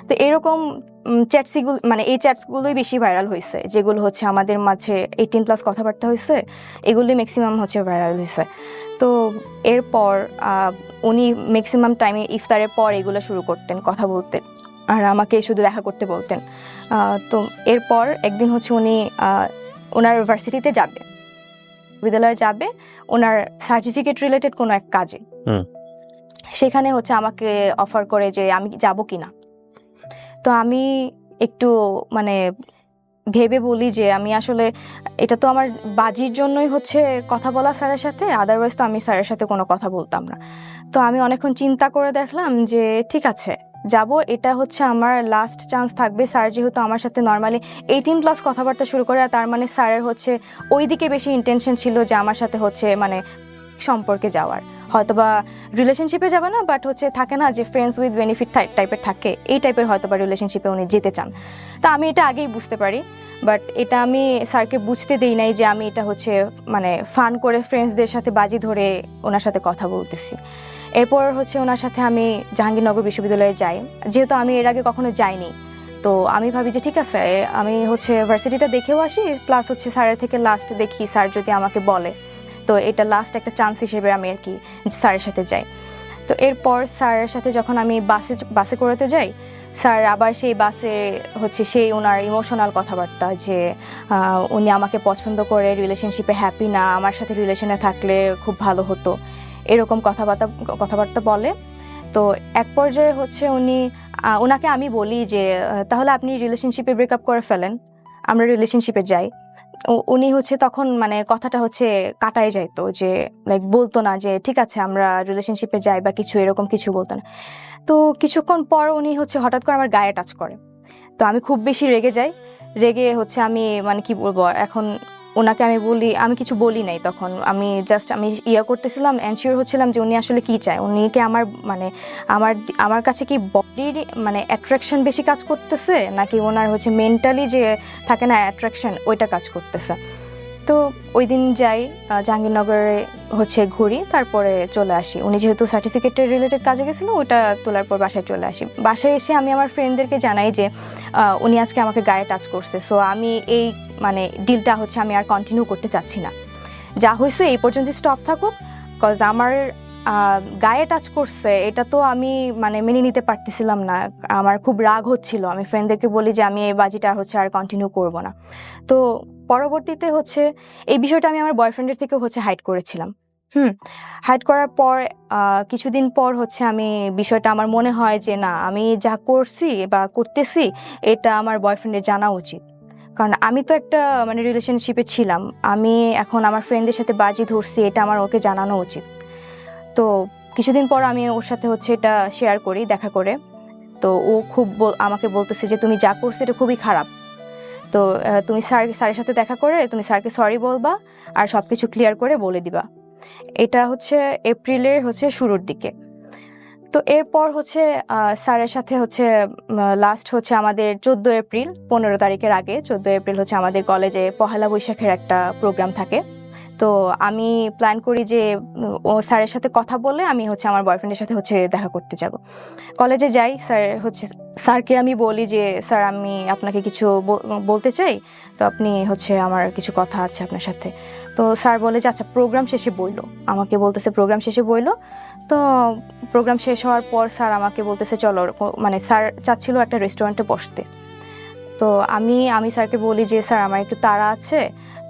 তো এরকম মানে এই চ্যাটসগুলোই বেশি ভাইরাল হয়েছে, যেগুলো হচ্ছে আমাদের মাঝে 18+ কথাবার্তা হয়েছে, এগুলি ম্যাক্সিমাম হচ্ছে ভাইরাল হয়েছে। তো এরপর উনি ম্যাক্সিমাম টাইমে ইফতারের পর এগুলো শুরু করতেন, কথা বলতেন, আর আমাকে শুধু দেখা করতে বলতেন। তো এরপর একদিন হচ্ছে উনি ওনার ইউনিভার্সিটিতে যাবে, বিদ্যালয়ে যাবে ওনার সার্টিফিকেট রিলেটেড কোনো এক কাজে। সেখানে হচ্ছে আমাকে অফার করে যে আমি যাব কিনা। তো আমি একটু মানে ভেবে বলি যে আমি আসলে এটা তো আমার বাজির জন্যই হচ্ছে কথা বলা স্যারের সাথে, আদারওয়াইজ তো আমি স্যারের সাথে কোনো কথা বলতাম না। তো আমি অনেকক্ষণ চিন্তা করে দেখলাম যে ঠিক আছে যাব, এটা হচ্ছে আমার লাস্ট চান্স থাকবে। স্যার যেহেতু আমার সাথে নর্মালি 18+ কথাবার্তা শুরু করে, আর তার মানে স্যারের হচ্ছে ওই দিকে বেশি ইন্টেনশন ছিল যে আমার সাথে হচ্ছে মানে সম্পর্কে যাওয়ার, হয়তোবা রিলেশনশিপে যাবে না, বাট হচ্ছে থাকে না যে ফ্রেন্ডস উইথ বেনিফিট টাইপের থাকে, এই টাইপের হয়তোবা রিলেশনশিপে উনি যেতে চান। তো আমি এটা আগেই বুঝতে পারি, বাট এটা আমি স্যারকে বুঝতে দেই নাই যে আমি এটা হচ্ছে মানে ফান করে ফ্রেন্ডসদের সাথে বাজি ধরে ওনার সাথে কথা বলতেছি। এরপর হচ্ছে ওনার সাথে আমি জাহাঙ্গীরনগর বিশ্ববিদ্যালয়ে যাই, যেহেতু আমি এর আগে কখনো যাইনি। তো আমি ভাবি যে ঠিক আছে আমি হচ্ছে ভার্সিটিটা দেখেও আসি, প্লাস হচ্ছে স্যারের থেকে লাস্ট দেখি স্যার যদি আমাকে বলে, তো এটা লাস্ট একটা চান্স হিসেবে আমি আর কি স্যারের সাথে যাই। তো এরপর স্যারের সাথে যখন আমি বাসে করেতে যাই, স্যার আবার সেই বাসে হচ্ছে সেই ওনার ইমোশনাল কথাবার্তা যে উনি আমাকে পছন্দ করে, রিলেশনশিপে হ্যাপি না, আমার সাথে রিলেশনে থাকলে খুব ভালো হতো, এরকম কথাবার্তা বলে। তো এক পর্যায়ে হচ্ছে উনি ওনাকে আমি বলি যে তাহলে আপনি রিলেশনশিপে ব্রেকআপ করে ফেলেন, আমরা রিলেশনশিপে যাই। উনি হচ্ছে তখন মানে কথাটা হচ্ছে কাটায় যাইতো, যে লাইক বলতো না যে ঠিক আছে আমরা রিলেশনশিপে যাই বা কিছু, এরকম কিছু বলতো না। তো কিছুক্ষণ পর উনি হচ্ছে হঠাৎ করে আমার গায়ে টাচ করে। তো আমি খুব বেশি রেগে যাই। রেগে হচ্ছে আমি মানে কি বলবো এখন, ওনাকে আমি বলি, আমি কিছু বলি নাই তখন, আমি জাস্ট আমি করতেছিলাম, এনশিওর হচ্ছিলাম যে উনি আসলে কি চায়, উনি কি আমার মানে আমার কাছে কি বডির মানে অ্যাট্রাকশন বেশি কাজ করতেছে, নাকি ওনার হচ্ছে মেন্টালি যে থাকে না অ্যাট্রাকশন, ওইটা কাজ করতেছে। তো ওই দিন যাই জাহাঙ্গীরনগরে হচ্ছে ঘুরি, তারপরে চলে আসি। উনি যেহেতু সার্টিফিকেটের রিলেটেড কাজে গেছিলো, ওইটা তোলার পর বাসায় চলে আসি। বাসায় এসে আমি আমার ফ্রেন্ডদেরকে জানাই যে উনি আজকে আমাকে গায়ে টাচ করছে, সো আমি এই মানে ডিলটা হচ্ছে আমি আর কন্টিনিউ করতে চাচ্ছি না, যা হয়েছে এই পর্যন্ত স্টপ থাকুক। কজ আমার গায়ে টাচ করছে, এটা তো আমি মানে মেনে নিতে পারতেছিলাম না, আমার খুব রাগ হচ্ছিল। আমি ফ্রেন্ডদেরকে বলি যে আমি এই বাজিটা হচ্ছে আর কন্টিনিউ করব না। তো পরবর্তীতে হচ্ছে এই বিষয়টা আমি আমার বয়ফ্রেন্ডের থেকে হচ্ছে হাইড করেছিলাম। হাইড করার পর কিছুদিন পর হচ্ছে আমি বিষয়টা আমার মনে হয় যে না, আমি যা করছি বা করতেছি এটা আমার বয়ফ্রেন্ডের জানা উচিত, কারণ আমি তো একটা মানে রিলেশনশিপে ছিলাম, আমি এখন আমার ফ্রেন্ডদের সাথে বাজি ধরছি, এটা আমার ওকে জানানো উচিত। তো কিছুদিন পর আমি ওর সাথে হচ্ছে এটা শেয়ার করি দেখা করে। তো ও খুব আমাকে বলতেছে যে তুমি যা করছো এটা খুবই খারাপ, তো তুমি স্যারের সাথে দেখা করে তুমি স্যারকে সরি বলবা আর সব কিছু ক্লিয়ার করে বলে দিবা। এটা হচ্ছে এপ্রিলের হচ্ছে শুরুর দিকে। তো এরপর হচ্ছে স্যারের সাথে হচ্ছে লাস্ট হচ্ছে আমাদের 14 এপ্রিল, 15 তারিখের আগে 14 এপ্রিল হচ্ছে আমাদের কলেজে পহেলা বৈশাখের একটা প্রোগ্রাম থাকে। তো আমি প্ল্যান করি যে ও স্যারের সাথে কথা বলে আমি হচ্ছে আমার বয়ফ্রেন্ডের সাথে হচ্ছে দেখা করতে যাব। কলেজে যাই, স্যারকে আমি বলি যে স্যার আমি আপনাকে কিছু বলতে চাই, তো আপনি হচ্ছে আমার কিছু কথা আছে আপনার সাথে। তো স্যার বলে যে আচ্ছা প্রোগ্রাম শেষে বইলো, আমাকে বলতেছে প্রোগ্রাম শেষে বইলো। তো প্রোগ্রাম শেষ হওয়ার পর স্যার আমাকে বলতেছে চলো, মানে স্যার চাচ্ছিল একটা রেস্টুরেন্টে বসতে। তো আমি স্যারকে বলি যে স্যার আমার একটু তাড়া আছে,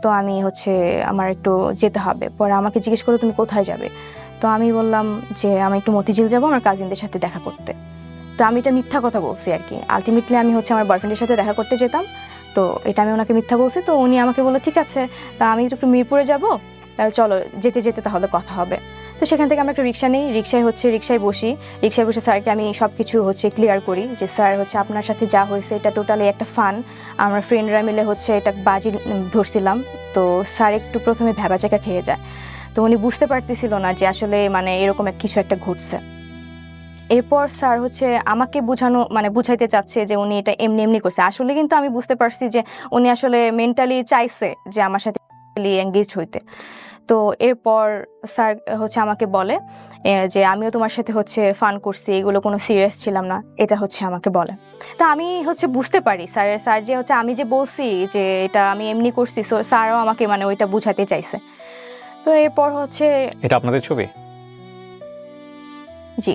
তো আমি হচ্ছে আমার একটু যেতে হবে। পরে আমাকে জিজ্ঞেস করলো তুমি কোথায় যাবে, তো আমি বললাম যে আমি একটু মতিঝিল যাবো আমার কাজিনদের সাথে দেখা করতে। তো আমি এটা মিথ্যা কথা বলছি আর কি, আলটিমেটলি আমি হচ্ছে আমার বয়ফ্রেন্ডের সাথে দেখা করতে যেতাম, তো এটা আমি ওনাকে মিথ্যা বলছি। তো উনি আমাকে বললো ঠিক আছে, তা আমি একটু মিরপুরে যাবো, চলো যেতে যেতে তাহলে কথা হবে। তো সেখান থেকে আমরা একটা রিক্সা নিই, রিক্সায় বসি, রিক্সায় বসে স্যারকে আমি সব কিছু হচ্ছে ক্লিয়ার করি যে স্যার হচ্ছে আপনার সাথে যা হয়েছে এটা টোটালি একটা ফান, আমরা ফ্রেন্ডরা মিলে হচ্ছে এটা বাজি ধরছিলাম। তো স্যার একটু প্রথমে ভ্যাবাচাকা খেয়ে যায়, তো উনি বুঝতে পারতেছিল না যে আসলে মানে এরকম কিছু একটা ঘটছে। এরপর স্যার হচ্ছে আমাকে বুঝাইতে চাচ্ছে যে উনি এটা এমনি এমনি করছে, আসলে কিন্তু আমি বুঝতে পারছি যে উনি আসলে মেন্টালি চাইছে যে আমার সাথে এঙ্গেজড হইতে। তো এরপর স্যার হচ্ছে আমাকে বলে যে আমিও তোমার সাথে হচ্ছে ফান করছি, এগুলো কোনো সিরিয়াস ছিলাম না, এটা হচ্ছে আমাকে বলে। তা আমি হচ্ছে বুঝতে পারি স্যার যে হচ্ছে আমি যে বলছি যে এটা আমি এমনি করছি, সো স্যারও আমাকে মানে ওইটা বুঝাতে চাইছে। তো এরপর হচ্ছে এটা আপনাদের ছবি? জি,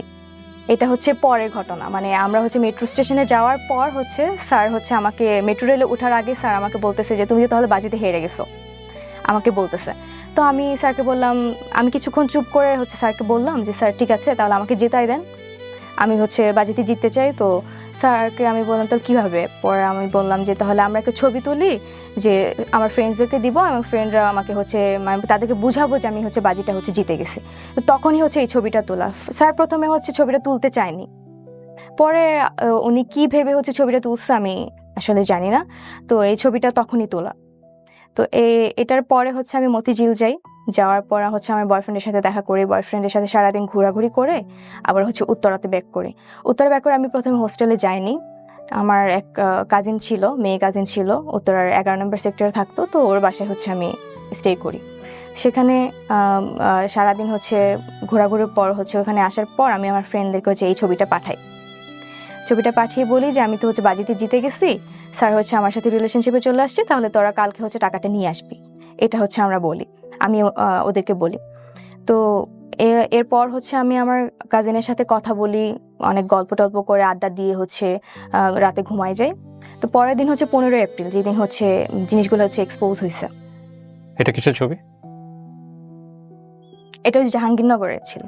এটা হচ্ছে পরের ঘটনা, মানে আমরা হচ্ছে মেট্রো স্টেশনে যাওয়ার পর হচ্ছে স্যার হচ্ছে আমাকে মেট্রো রেলে ওঠার আগে স্যার আমাকে বলতেছে যে তুমি তো তাহলে বাজিতে হেরে গেছো, আমাকে বলতেছে। তো আমি স্যারকে বললাম, আমি কিছুক্ষণ চুপ করে হচ্ছে স্যারকে বললাম যে স্যার ঠিক আছে তাহলে আমাকে জেতাই দেন, আমি হচ্ছে বাজিতে জিততে চাই। তো স্যারকে আমি বললাম তাহলে কীভাবে, পরে আমি বললাম যে তাহলে আমরা একটা ছবি তুলি, যে আমার ফ্রেন্ডসদেরকে দিব, আমার ফ্রেন্ডরা আমাকে হচ্ছে মানে তাদেরকে বুঝাবো যে আমি হচ্ছে বাজিটা হচ্ছে জিতে গেছি। তো তখনই হচ্ছে এই ছবিটা তোলা। স্যার প্রথমে হচ্ছে ছবিটা তুলতে চায়নি, পরে উনি কি ভেবে হচ্ছে ছবিটা তুলছে আমি আসলে জানি না। তো এই ছবিটা তখনই তোলা। তো এটার পরে হচ্ছে আমি মতিঝিল যাই, যাওয়ার পর হচ্ছে আমার বয়ফ্রেন্ডের সাথে দেখা করি, বয়ফ্রেন্ডের সাথে সারাদিন ঘোরাঘুরি করে আবার হচ্ছে উত্তরাতে ব্যাক করি। উত্তরা ব্যাক করে আমি প্রথমে হোস্টেলে যাইনি, আমার এক কাজিন ছিল, মেয়ে কাজিন ছিল, উত্তরার 11 নম্বর সেক্টরে থাকতো, তো ওর বাসায় হচ্ছে আমি স্টে করি। সেখানে সারাদিন হচ্ছে ঘোরাঘুরির পর হচ্ছে ওখানে আসার পর আমি আমার ফ্রেন্ডদেরকে হচ্ছে এই ছবিটা পাঠাই। ছবিটা পাঠিয়ে বলি যে আমি তো হচ্ছে বাজিতে জিতে গেছি, স্যার হচ্ছে আমার সাথে রিলেশনশিপে চলে আসছে, তাহলে তোরা কালকে হচ্ছে টাকাটা নিয়ে আসবি, এটা হচ্ছে আমরা বলি, আমি ওদেরকে বলি। তো এরপর হচ্ছে আমি আমার কাজিনের সাথে কথা বলি, অনেক গল্প টল্প করে আড্ডা দিয়ে হচ্ছে রাতে ঘুমাই যাই। তো পরের দিন হচ্ছে 15 এপ্রিল, যেদিন হচ্ছে জিনিসগুলো হচ্ছে এক্সপোজ হয়েছে। এটা কিসের ছবি? এটা হচ্ছে জাহাঙ্গীরনগরের ছিল।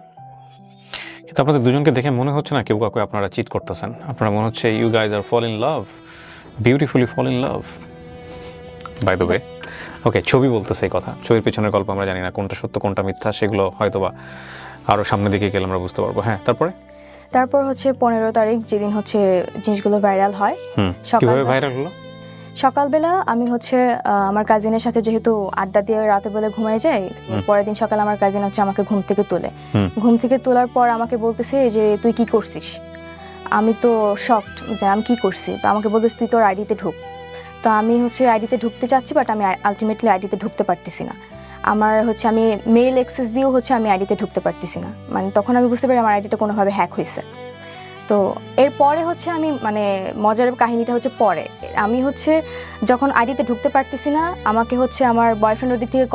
কিন্তু আপনাদের দুজনকে দেখে মনে হচ্ছে না কেউ কাউকে আপনারা চিট করতেছেন, আপনারা মনে হচ্ছে you guys are fall in love, beautifully fall in love by the way. Okay, ছবি বলতেছে এই কথা, ছবির পেছনের গল্প আমরা জানি না কোনটা সত্য কোনটা মিথ্যা, সেগুলো হয়তোবা আরও সামনের দিকে গেলে আমরা বুঝতে পারবো। হ্যাঁ, তারপর হচ্ছে 15 তারিখ যেদিন হচ্ছে জিনিসগুলো ভাইরাল হয়। কিভাবে ভাইরাল হলো? সকালবেলা আমি হচ্ছে আমার কাজিনের সাথে যেহেতু আড্ডা দিয়ে রাতে বেলা ঘুমাই যাই, পরের দিন সকালে আমার কাজিন হচ্ছে আমাকে ঘুম থেকে তোলার পর আমাকে বলতেছে যে তুই কি করছিস। আমি তো শকড যে আমি কি করছি, তো আমাকে বলতেছে তুই তোর আইডিতে ঢুক। তো আমি হচ্ছে আইডিতে ঢুকতে চাচ্ছি, বাট আমি আলটিমেটলি আইডিতে ঢুকতে পারতেছি না। আমার হচ্ছে আমি মেইল অ্যাক্সেস দিয়েও হচ্ছে আমি আইডিতে ঢুকতে পারতেছি না। মানে তখন আমি বুঝতে পারি আমার আইডিটা কোনোভাবে হ্যাক হয়েছে। তো এরপরে হচ্ছে আমি মানে মজার কাহিনীটা হচ্ছে পরে আমি হচ্ছে যখন আইডিতে ঢুকতে পারতেছি না, আমাকে হচ্ছে আমার বয়ফ্রেন্ড ওদিক থেকে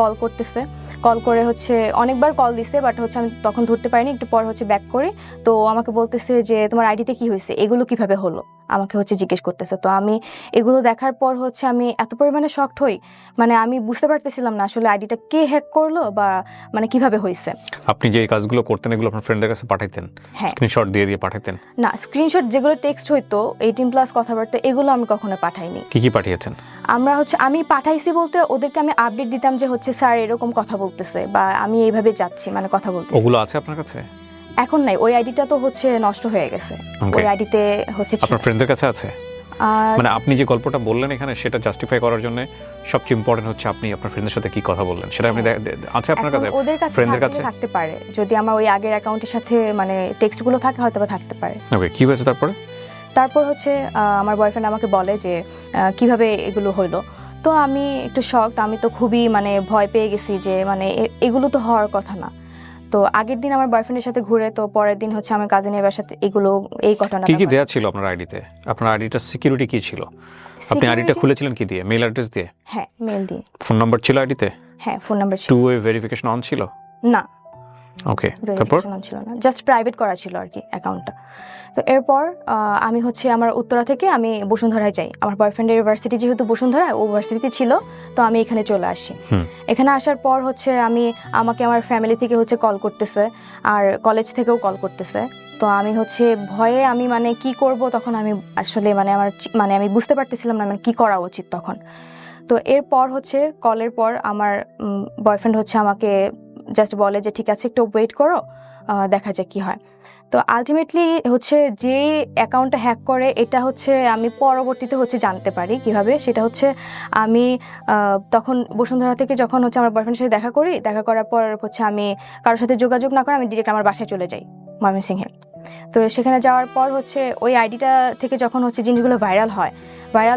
কল করে হচ্ছে অনেকবার কল দিছে, বাট হচ্ছে আমি তখন ধরতে পারিনি। একটু পর হচ্ছে ব্যাক করি, তো আমাকে বলতেছে যে তোমার আইডিতে কি হয়েছে, এগুলো কিভাবে হলো, আমাকে হচ্ছে জিজ্ঞেস করতেছে। তো আমি এগুলো দেখার পর হচ্ছে আমি এত পরিমাণে শকড হই, মানে আমি বুঝতে পারতেছিলাম না আসলে আইডিটা কে হ্যাক করলো বা মানে কিভাবে হয়েছে। আপনি যে কাজগুলো করতেন এগুলো আপনার ফ্রেন্ডদের কাছে পাঠাইতেন? হ্যাঁ, স্ক্রিনশট দিয়ে পাঠাইতেন? না, স্ক্রিনশট যেগুলো টেক্সট হইতো 18+ কথাবার্তা, এগুলো আমি কখনো পাঠাইনি। কি পাঠিয়েছেন? আমি পাঠাইছি বলতে ওদেরকে আমি আপডেট দিতাম যে হচ্ছে স্যার এরকম কথা বলতেছে বা আমি এইভাবে যাচ্ছি, মানে কথা বলতেছি। ওগুলো আছে আপনার কাছে? এখন নাই, ওই আইডিটা তো হচ্ছে নষ্ট হয়ে গেছে। ওই আইডিতে হচ্ছে আপনার ফ্রেন্ডদের কাছে আছে? মানে আপনি যে গল্পটা বললেন এখানে, সেটা জাস্টিফাই করার জন্য সবচেয়ে ইম্পর্টেন্ট হচ্ছে আপনি আপনার ফ্রেন্ডের সাথে কি কথা বললেন, সেটা আপনি আছে আপনার কাছে? ওদের কাছে ফ্রেন্ডদের কাছে থাকতে পারে, যদি আমার ওই আগের অ্যাকাউন্টের সাথে মানে টেক্সটগুলো থাকে হয়তো বা থাকতে পারে। ওকে, কি হয়েছে তারপর হচ্ছে আমার বয়ফ্রেন্ড আমাকে বলে যে কিভাবে এগুলো হলো। তো আমি একটু শকড, আমি তো খুবই মানে ভয় পেয়ে গেছি যে মানে এগুলো তো হওয়ার কথা না। তো আগের দিন আমার বয়ফ্রেন্ডের সাথে ঘুরে, তো পরের দিন হচ্ছে আমার কাজিনের বাসাতে এই ঘটনা। কি দেয়া ছিল আপনার আইডিতে? আপনার আইডিটার সিকিউরিটি কি ছিল? আপনি আইডিটা খুলেছিলেন কি দিয়ে? মেইল অ্যাড্রেস দিয়ে? হ্যাঁ, মেইল দিয়ে। ফোন নাম্বার ছিল আইডিতে? হ্যাঁ, ফোন নাম্বার ছিল। 2-way ভেরিফিকেশন অন ছিল? না। ওকে, তারপর ছিল না, জাস্ট প্রাইভেট করা ছিল আর কি অ্যাকাউন্টটা। তো এরপর আমি হচ্ছে আমার উত্তরা থেকে আমি বসুন্ধরায় যাই। আমার বয়ফ্রেন্ডের ইউনিভার্সিটি যেহেতু বসুন্ধরায়, ও ইউনিভার্সিটিতে ছিল, তো আমি এখানে চলে আসি। এখানে আসার পর হচ্ছে আমাকে আমার ফ্যামিলি থেকে হচ্ছে কল করতেছে, আর কলেজ থেকেও কল করতেছে। তো আমি হচ্ছে ভয়ে আমি মানে কি করব, তখন আমি আসলে মানে আমি বুঝতে পারতেছিলাম না মানে কি করা উচিত তখন। তো এরপর হচ্ছে কলের পর আমার বয়ফ্রেন্ড হচ্ছে আমাকে জাস্ট বলে যে ঠিক আছে একটু ওয়েট করো, দেখা যাক কি হয়। তো আলটিমেটলি হচ্ছে যে অ্যাকাউন্টটা হ্যাক করে, এটা হচ্ছে আমি পরবর্তীতে হচ্ছে জানতে পারি কিভাবে। সেটা হচ্ছে আমি তখন বসুন্ধরা থেকে যখন হচ্ছে আমার বয়ফ্রেন্ডের সাথে দেখা করার পর হচ্ছে আমি কারোর সাথে যোগাযোগ না করে আমি ডিরেক্ট আমার বাসায় চলে যাই ময়মনসিংহে। তো সেখানে যাওয়ার পর হচ্ছে ওই আইডিটা থেকে যখন হচ্ছে জিনিসগুলো ভাইরাল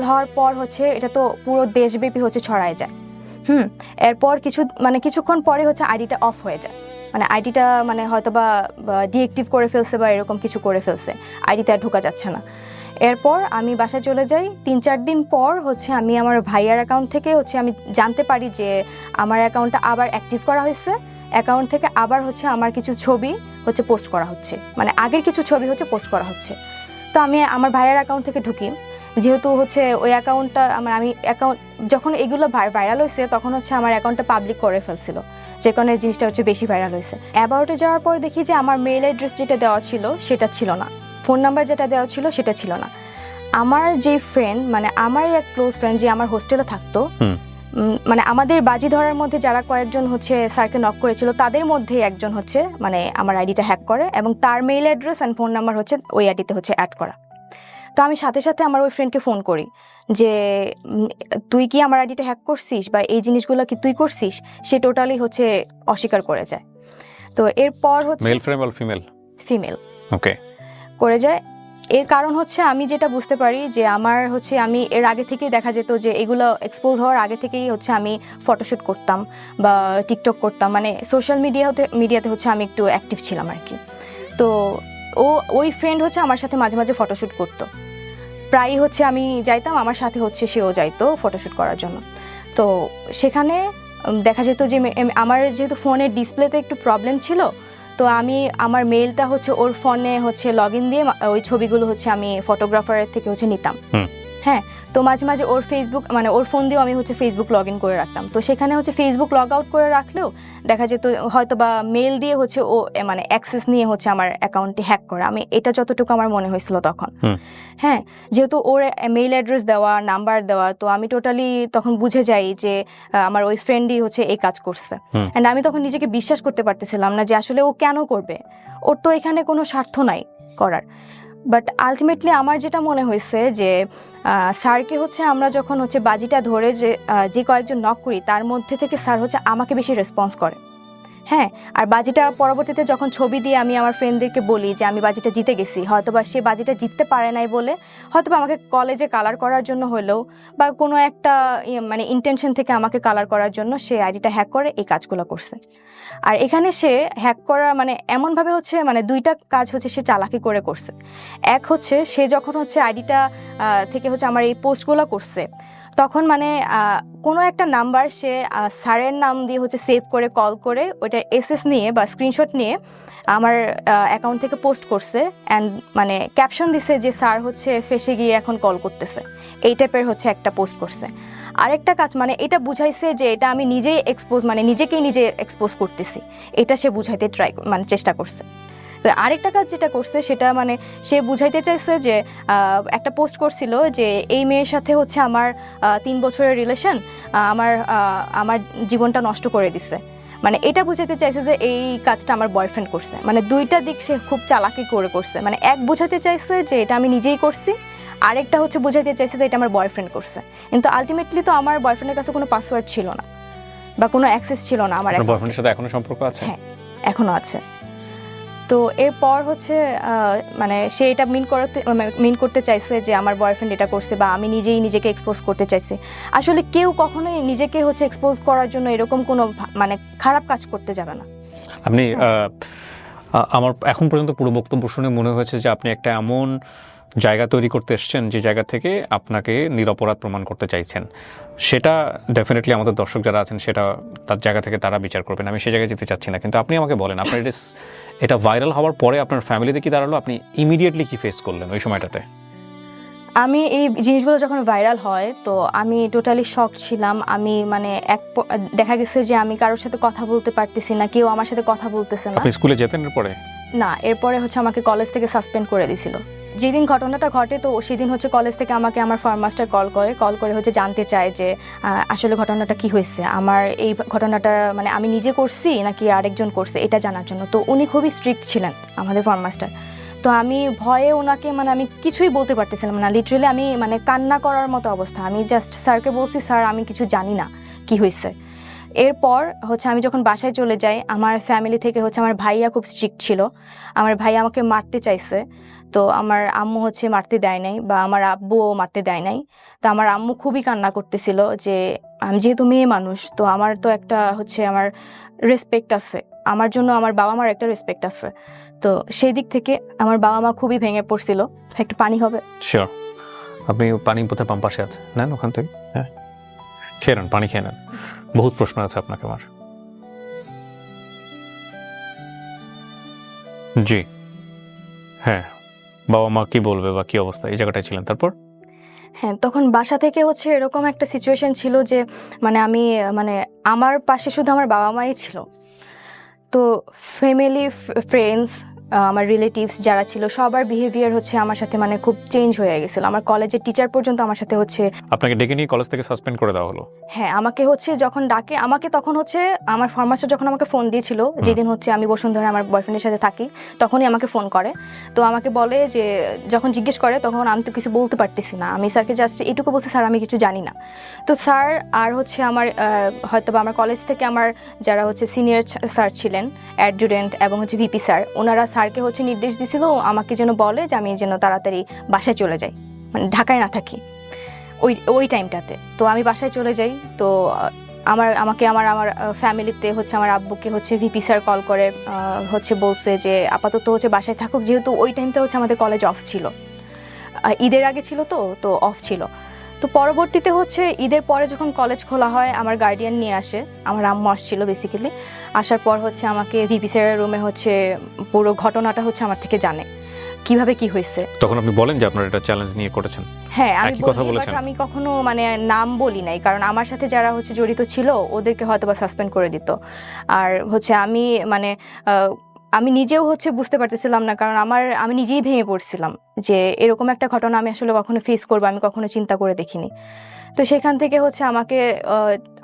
হওয়ার পর হচ্ছে এটা তো পুরো দেশব্যাপী হচ্ছে ছড়ায় যায়। এরপর কিছুক্ষণ পরে হচ্ছে আইডিটা অফ হয়ে যায়, মানে আইডিটা মানে হয়তো বা ডিঅ্যাক্টিভ করে ফেলছে বা এরকম কিছু করে ফেলছে, আইডিতে আর ঢোকা যাচ্ছে না। এরপর আমি বাসায় চলে যাই। 3-4 দিন পর হচ্ছে আমি আমার ভাইয়ার অ্যাকাউন্ট থেকে হচ্ছে আমি জানতে পারি যে আমার অ্যাকাউন্টটা আবার অ্যাক্টিভ করা হয়েছে। অ্যাকাউন্ট থেকে আবার হচ্ছে আমার কিছু ছবি হচ্ছে পোস্ট করা হচ্ছে, মানে আগের কিছু ছবি হচ্ছে পোস্ট করা হচ্ছে। তো আমি আমার ভাইয়ার অ্যাকাউন্ট থেকে ঢুকি, যেহেতু হচ্ছে ওই অ্যাকাউন্টটা যখন এগুলো ভাইরাল হয়েছে তখন হচ্ছে আমার অ্যাকাউন্টটা পাবলিক করে ফেলছিল, যে কারণে জিনিসটা হচ্ছে বেশি ভাইরাল হয়েছে। অ্যাবাউটে যাওয়ার পর দেখি যে আমার মেইল অ্যাড্রেস যেটা দেওয়া ছিল সেটা ছিল না, ফোন নাম্বার যেটা দেওয়া ছিল সেটা ছিল না। আমার যে ফ্রেন্ড, মানে আমার এক ক্লোজ ফ্রেন্ড যে আমার হোস্টেলে থাকতো, মানে আমাদের বাজি ধরার মধ্যে যারা কয়েকজন হচ্ছে স্যারকে নক করেছিল তাদের মধ্যে একজন হচ্ছে মানে আমার আইডিটা হ্যাক করে, এবং তার mail address and phone number হচ্ছে ওই আইডিতে হচ্ছে অ্যাড করা। তো আমি সাথে সাথে আমার ওই ফ্রেন্ডকে ফোন করি যে তুই কি আমার আইডিটা হ্যাক করছিস বা এই জিনিসগুলো কি তুই করছিস। সে টোটালি হচ্ছে অস্বীকার করে যায়। তো এরপর হচ্ছে মেল ফ্রেম আর ফিমেল ওকে করে যায়। এর কারণ হচ্ছে আমি যেটা বুঝতে পারি যে আমি এর আগে থেকেই দেখা যেত যে এগুলো এক্সপোজ হওয়ার আগে থেকেই হচ্ছে আমি ফটোশ্যুট করতাম বা টিকটক করতাম, মানে সোশ্যাল মিডিয়াতে হচ্ছে আমি একটু অ্যাক্টিভ ছিলাম আর কি। তো ওই ফ্রেন্ড হচ্ছে আমার সাথে মাঝে মাঝে ফটোশ্যুট করতো, প্রায়ই হচ্ছে আমি যাইতাম, আমার সাথে হচ্ছে সেও যাইতো ফটোশ্যুট করার জন্য। তো সেখানে দেখা যেত যে আমার যেহেতু ফোনের ডিসপ্লেতে একটু প্রবলেম ছিল, তো আমি আমার মেইলটা হচ্ছে ওর ফোনে হচ্ছে লগ ইন দিয়ে ওই ছবিগুলো হচ্ছে আমি ফটোগ্রাফারের থেকে হচ্ছে নিতাম। হ্যাঁ, তো মাঝে মাঝে ওর ফেসবুক মানে ওর ফোন দিয়েও আমি হচ্ছে ফেসবুক লগ ইন করে রাখতাম। তো সেখানে হচ্ছে ফেসবুক লগ আউট করে রাখলেও দেখা যেত হয়তো বা মেল দিয়ে হচ্ছে ও মানে অ্যাক্সেস নিয়ে হচ্ছে আমার অ্যাকাউন্টটি হ্যাক করে। আমি এটা যতটুকু আমার মনে হয়েছিল তখন, হ্যাঁ, যেহেতু ওর মেইল অ্যাড্রেস দেওয়া, নাম্বার দেওয়া, তো আমি টোটালি তখন বুঝে যাই যে আমার ওই ফ্রেন্ডই হচ্ছে এই কাজ করছে। অ্যান্ড আমি তখন নিজেকে বিশ্বাস করতে পারতেছিলাম না যে আসলে ও কেন করবে, ওর তো এখানে কোনো স্বার্থ নাই করার। বাট আলটিমেটলি আমার যেটা মনে হয়েছে যে স্যারকে হচ্ছে আমরা যখন হচ্ছে বাজিটা ধরে যে কয়েকজন নক করি তার মধ্যে থেকে স্যার হচ্ছে আমাকে বেশি রেসপন্স করে, হ্যাঁ। আর বাজিটা পরবর্তীতে যখন ছবি দিয়ে আমি আমার ফ্রেন্ডদেরকে বলি যে আমি বাজিটা জিতে গেছি, হয়তোবা সে বাজিটা জিততে পারে নাই বলে হয়তোবা আমাকে কলেজে কালার করার জন্য হলেও বা কোনো একটা মানে ইন্টেনশন থেকে আমাকে কালার করার জন্য সে আইডিটা হ্যাক করে এই কাজগুলো করছে। আর এখানে সে হ্যাক করা মানে এমনভাবে হচ্ছে মানে দুইটা কাজ হচ্ছে সে চালাকি করে করছে। এক হচ্ছে সে যখন হচ্ছে আইডিটা থেকে হচ্ছে আমার এই পোস্টগুলো করছে তখন মানে কোনো একটা নাম্বার সে স্যারের নাম দিয়ে হচ্ছে সেভ করে কল করে ওইটা এসএস নিয়ে বা স্ক্রিনশট নিয়ে আমার অ্যাকাউন্ট থেকে পোস্ট করছে। অ্যান্ড মানে ক্যাপশন দিছে যে স্যার হচ্ছে ফেসে গিয়ে এখন কল করতেছে, এই টাইপের হচ্ছে একটা পোস্ট করছে। আরেকটা কাজ মানে এটা বুঝাইছে যে এটা আমি নিজেই এক্সপোজ মানে নিজেকেই নিজে এক্সপোজ করতেছি, এটা সে বুঝাইতে মানে চেষ্টা করছে। তো আরেকটা কাজ যেটা করছে সেটা মানে সে বুঝাইতে চাইছে যে একটা পোস্ট করছিল যে এই মেয়ের সাথে হচ্ছে আমার 3 বছরের রিলেশন, আমার জীবনটা নষ্ট করে দিছে। মানে এটা বুঝাতে চাইছে যে এই কাজটা আমার বয়ফ্রেন্ড করছে। মানে দুইটা দিক সে খুব চালাকি করে করছে। মানে এক বুঝাতে চাইছে যে এটা আমি নিজেই করছি, আরেকটা হচ্ছে বুঝাইতে চাইছে যে এটা আমার বয়ফ্রেন্ড করছে। কিন্তু আলটিমেটলি তো আমার বয়ফ্রেন্ডের কাছে কোনো পাসওয়ার্ড ছিল না বা কোনো অ্যাক্সেস ছিল না আমার। বয়ফ্রেন্ডের সাথে এখনো সম্পর্ক আছে? হ্যাঁ, এখনো আছে। তো এরপর হচ্ছে মানে সে এটা মিন করতে চাইছে যে আমার বয়ফ্রেন্ড এটা করছে বা আমি নিজেই নিজেকে এক্সপোজ করতে চাইছি। আসলে কেউ কখনোই নিজেকে হচ্ছে এক্সপোজ করার জন্য এরকম কোনো মানে খারাপ কাজ করতে যাবে না। আপনি আমার এখন পর্যন্ত পুরো বক্তব্য শুনে মনে হয়েছে যে আপনি একটা এমন জায়গা তৈরি করতে এসছেন যে জায়গা থেকে আপনাকে নিরপরাধ প্রমাণ করতে চাইছেন। সেটা ডেফিনেটলি আমাদের দর্শক যারা আছেন সেটা তার জায়গা থেকে তারা বিচার করবেন, আমি সে জায়গায় যেতে চাচ্ছি না। কিন্তু আপনি আমাকে বলেন, আপনার এটা ভাইরাল হওয়ার পরে আপনার ফ্যামিলিতে কি দাঁড়ালো? আপনি ইমিডিয়েটলি কি ফেস করলেন ওই সময়টাতে? আমি এই জিনিসগুলো যখন ভাইরাল হয় তো আমি টোটালি শক ছিলাম। আমি মানে দেখা গেছে যে আমি কারোর সাথে কথা বলতে পারতেছি না, কেউ আমার সাথে কথা বলতেছে না। আপনি স্কুলে যেতেন এরপরে? না, এরপরে হচ্ছে আমাকে কলেজ থেকে সাসপেন্ড করে দিয়েছিল। যেদিন ঘটনাটা ঘটে তো সেদিন হচ্ছে কলেজ থেকে আমাকে আমার ফার্মাস্টার কল করে হচ্ছে জানতে চায় যে আসলে ঘটনাটা কি হয়েছে, আমার এই ঘটনাটা মানে আমি নিজে করছি নাকি আরেকজন করছে এটা জানার জন্য। তো উনি খুবই স্ট্রিক্ট ছিলেন আমাদের ফার্মাস্টার। তো আমি ভয়ে ওনাকে মানে আমি কিছুই বলতে পারতেছিলাম না, লিটারেলি আমি মানে কান্না করার মতো অবস্থা। আমি জাস্ট স্যারকে বলছি, স্যার আমি কিছু জানি না কি হয়েছে। এরপর হচ্ছে আমি যখন বাসায় চলে যাই, আমার ফ্যামিলি থেকে হচ্ছে আমার ভাইয়া খুব স্ট্রিক্ট ছিল, আমার ভাইয়া আমাকে মারতে চাইছে। তো আমার আম্মু হচ্ছে মারতে দেয় নাই বা আমার আব্বুও মারতে দেয় নাই। তো আমার আম্মু খুবই কান্না করতেছিল যে আমি যেহেতু মেয়ে মানুষ তো আমার তো একটা হচ্ছে আমার রেসপেক্ট আছে, আমার জন্য আমার বাবা মার একটা রেসপেক্ট আছে। তো সেই দিক থেকে আমার বাবা মা খুবই ভেঙে পড়ছিল। একটু পানি হবে? শিওর। আপনি পানি বোধহয় পাম্প পাশে আছে, নেন ওখান থেকে। হ্যাঁ, খেয়ে নেন, পানি খেয়ে নেন। বহুত প্রশ্ন আছে আপনাকে আমার। জি হ্যাঁ, বাবা মা কি বলবে বা কি অবস্থা, এই জায়গাটায় ছিলেন? তারপর? হ্যাঁ, তখন বাসা থেকে হচ্ছে এরকম একটা সিচুয়েশন ছিল যে মানে আমি মানে আমার পাশে শুধু আমার বাবা মাই ছিল। তো ফ্যামিলি, ফ্রেন্ডস, আমার রিলেটিভস যারা ছিল সবার বিহেভিয়ার হচ্ছে আমার সাথে মানে খুব চেঞ্জ হয়ে গেছিলো। আমার কলেজের টিচার পর্যন্ত আমার সাথে হচ্ছে আপনাকে ডেকে নিয়ে কলেজ থেকে সাসপেন্ড করে দেওয়া হলো? হ্যাঁ, আমাকে হচ্ছে যখন ডাকে, আমাকে তখন হচ্ছে আমার ফার্মাস্টার যখন আমাকে ফোন দিয়েছিল, যেদিন হচ্ছে আমি বসুন্ধরা আমার বয়ফ্রেন্ডের সাথে থাকি, তখনই আমাকে ফোন করে। তো আমাকে বলে যে যখন জিজ্ঞেস করে তখন আমি তো কিছু বলতে পারতেছি না, আমি স্যারকে জাস্ট এটুকু বলছি, স্যার আমি কিছু জানি না। তো স্যার আর হচ্ছে আমার হয়তো বা আমার কলেজ থেকে আমার যারা হচ্ছে সিনিয়র স্যার ছিলেন, অ্যাডজুডেন্ট এবং হচ্ছে ভিপি স্যার, ওনারা স্যারকে হচ্ছে নির্দেশ দিয়েছিল আমাকে যেন বলে যে আমি যেন তাড়াতাড়ি বাসায় চলে যাই, মানে ঢাকায় না থাকি ওই টাইমটাতে। তো আমি বাসায় চলে যাই। তো আমাকে আমার ফ্যামিলিতে হচ্ছে আমার আব্বুকে হচ্ছে ভিপি স্যার কল করে হচ্ছে বলছে যে আপাতত হচ্ছে বাসায় থাকুক, যেহেতু ওই টাইমটা হচ্ছে আমাদের কলেজ অফ ছিল, ঈদের আগে ছিল তো অফ ছিল। তো পরবর্তীতে হচ্ছে ঈদের পরে যখন কলেজ খোলা হয় আমার গার্ডিয়ান নিয়ে আসে, আমার আম্মু আসছিল বেসিক্যালি। আসার পর হচ্ছে আমাকে ভিপি স্যারের রুমে হচ্ছে পুরো ঘটনাটা হচ্ছে আমার থেকে জানে। কিভাবে কি হয়েছে। তখন আপনি বলেন যে আপনারা এটা চ্যালেঞ্জ নিয়ে করেছেন? হ্যাঁ আমি একই কথা বলি, বলেছেন? বাট আমি কখনো মানে নাম বলি নাই, কারণ আমার সাথে যারা হচ্ছে জড়িত ছিল ওদেরকে হয়তো বা সাসপেন্ড করে দিত। আর হচ্ছে আমি মানে আমি নিজেও হচ্ছে বুঝতে পারতেছিলাম না, কারণ আমি নিজেই ভেঙে পড়ছিলাম যে এরকম একটা ঘটনা আমি আসলে কখনো ফেস করবো, আমি কখনো চিন্তা করে দেখিনি। তো সেখান থেকে হচ্ছে আমাকে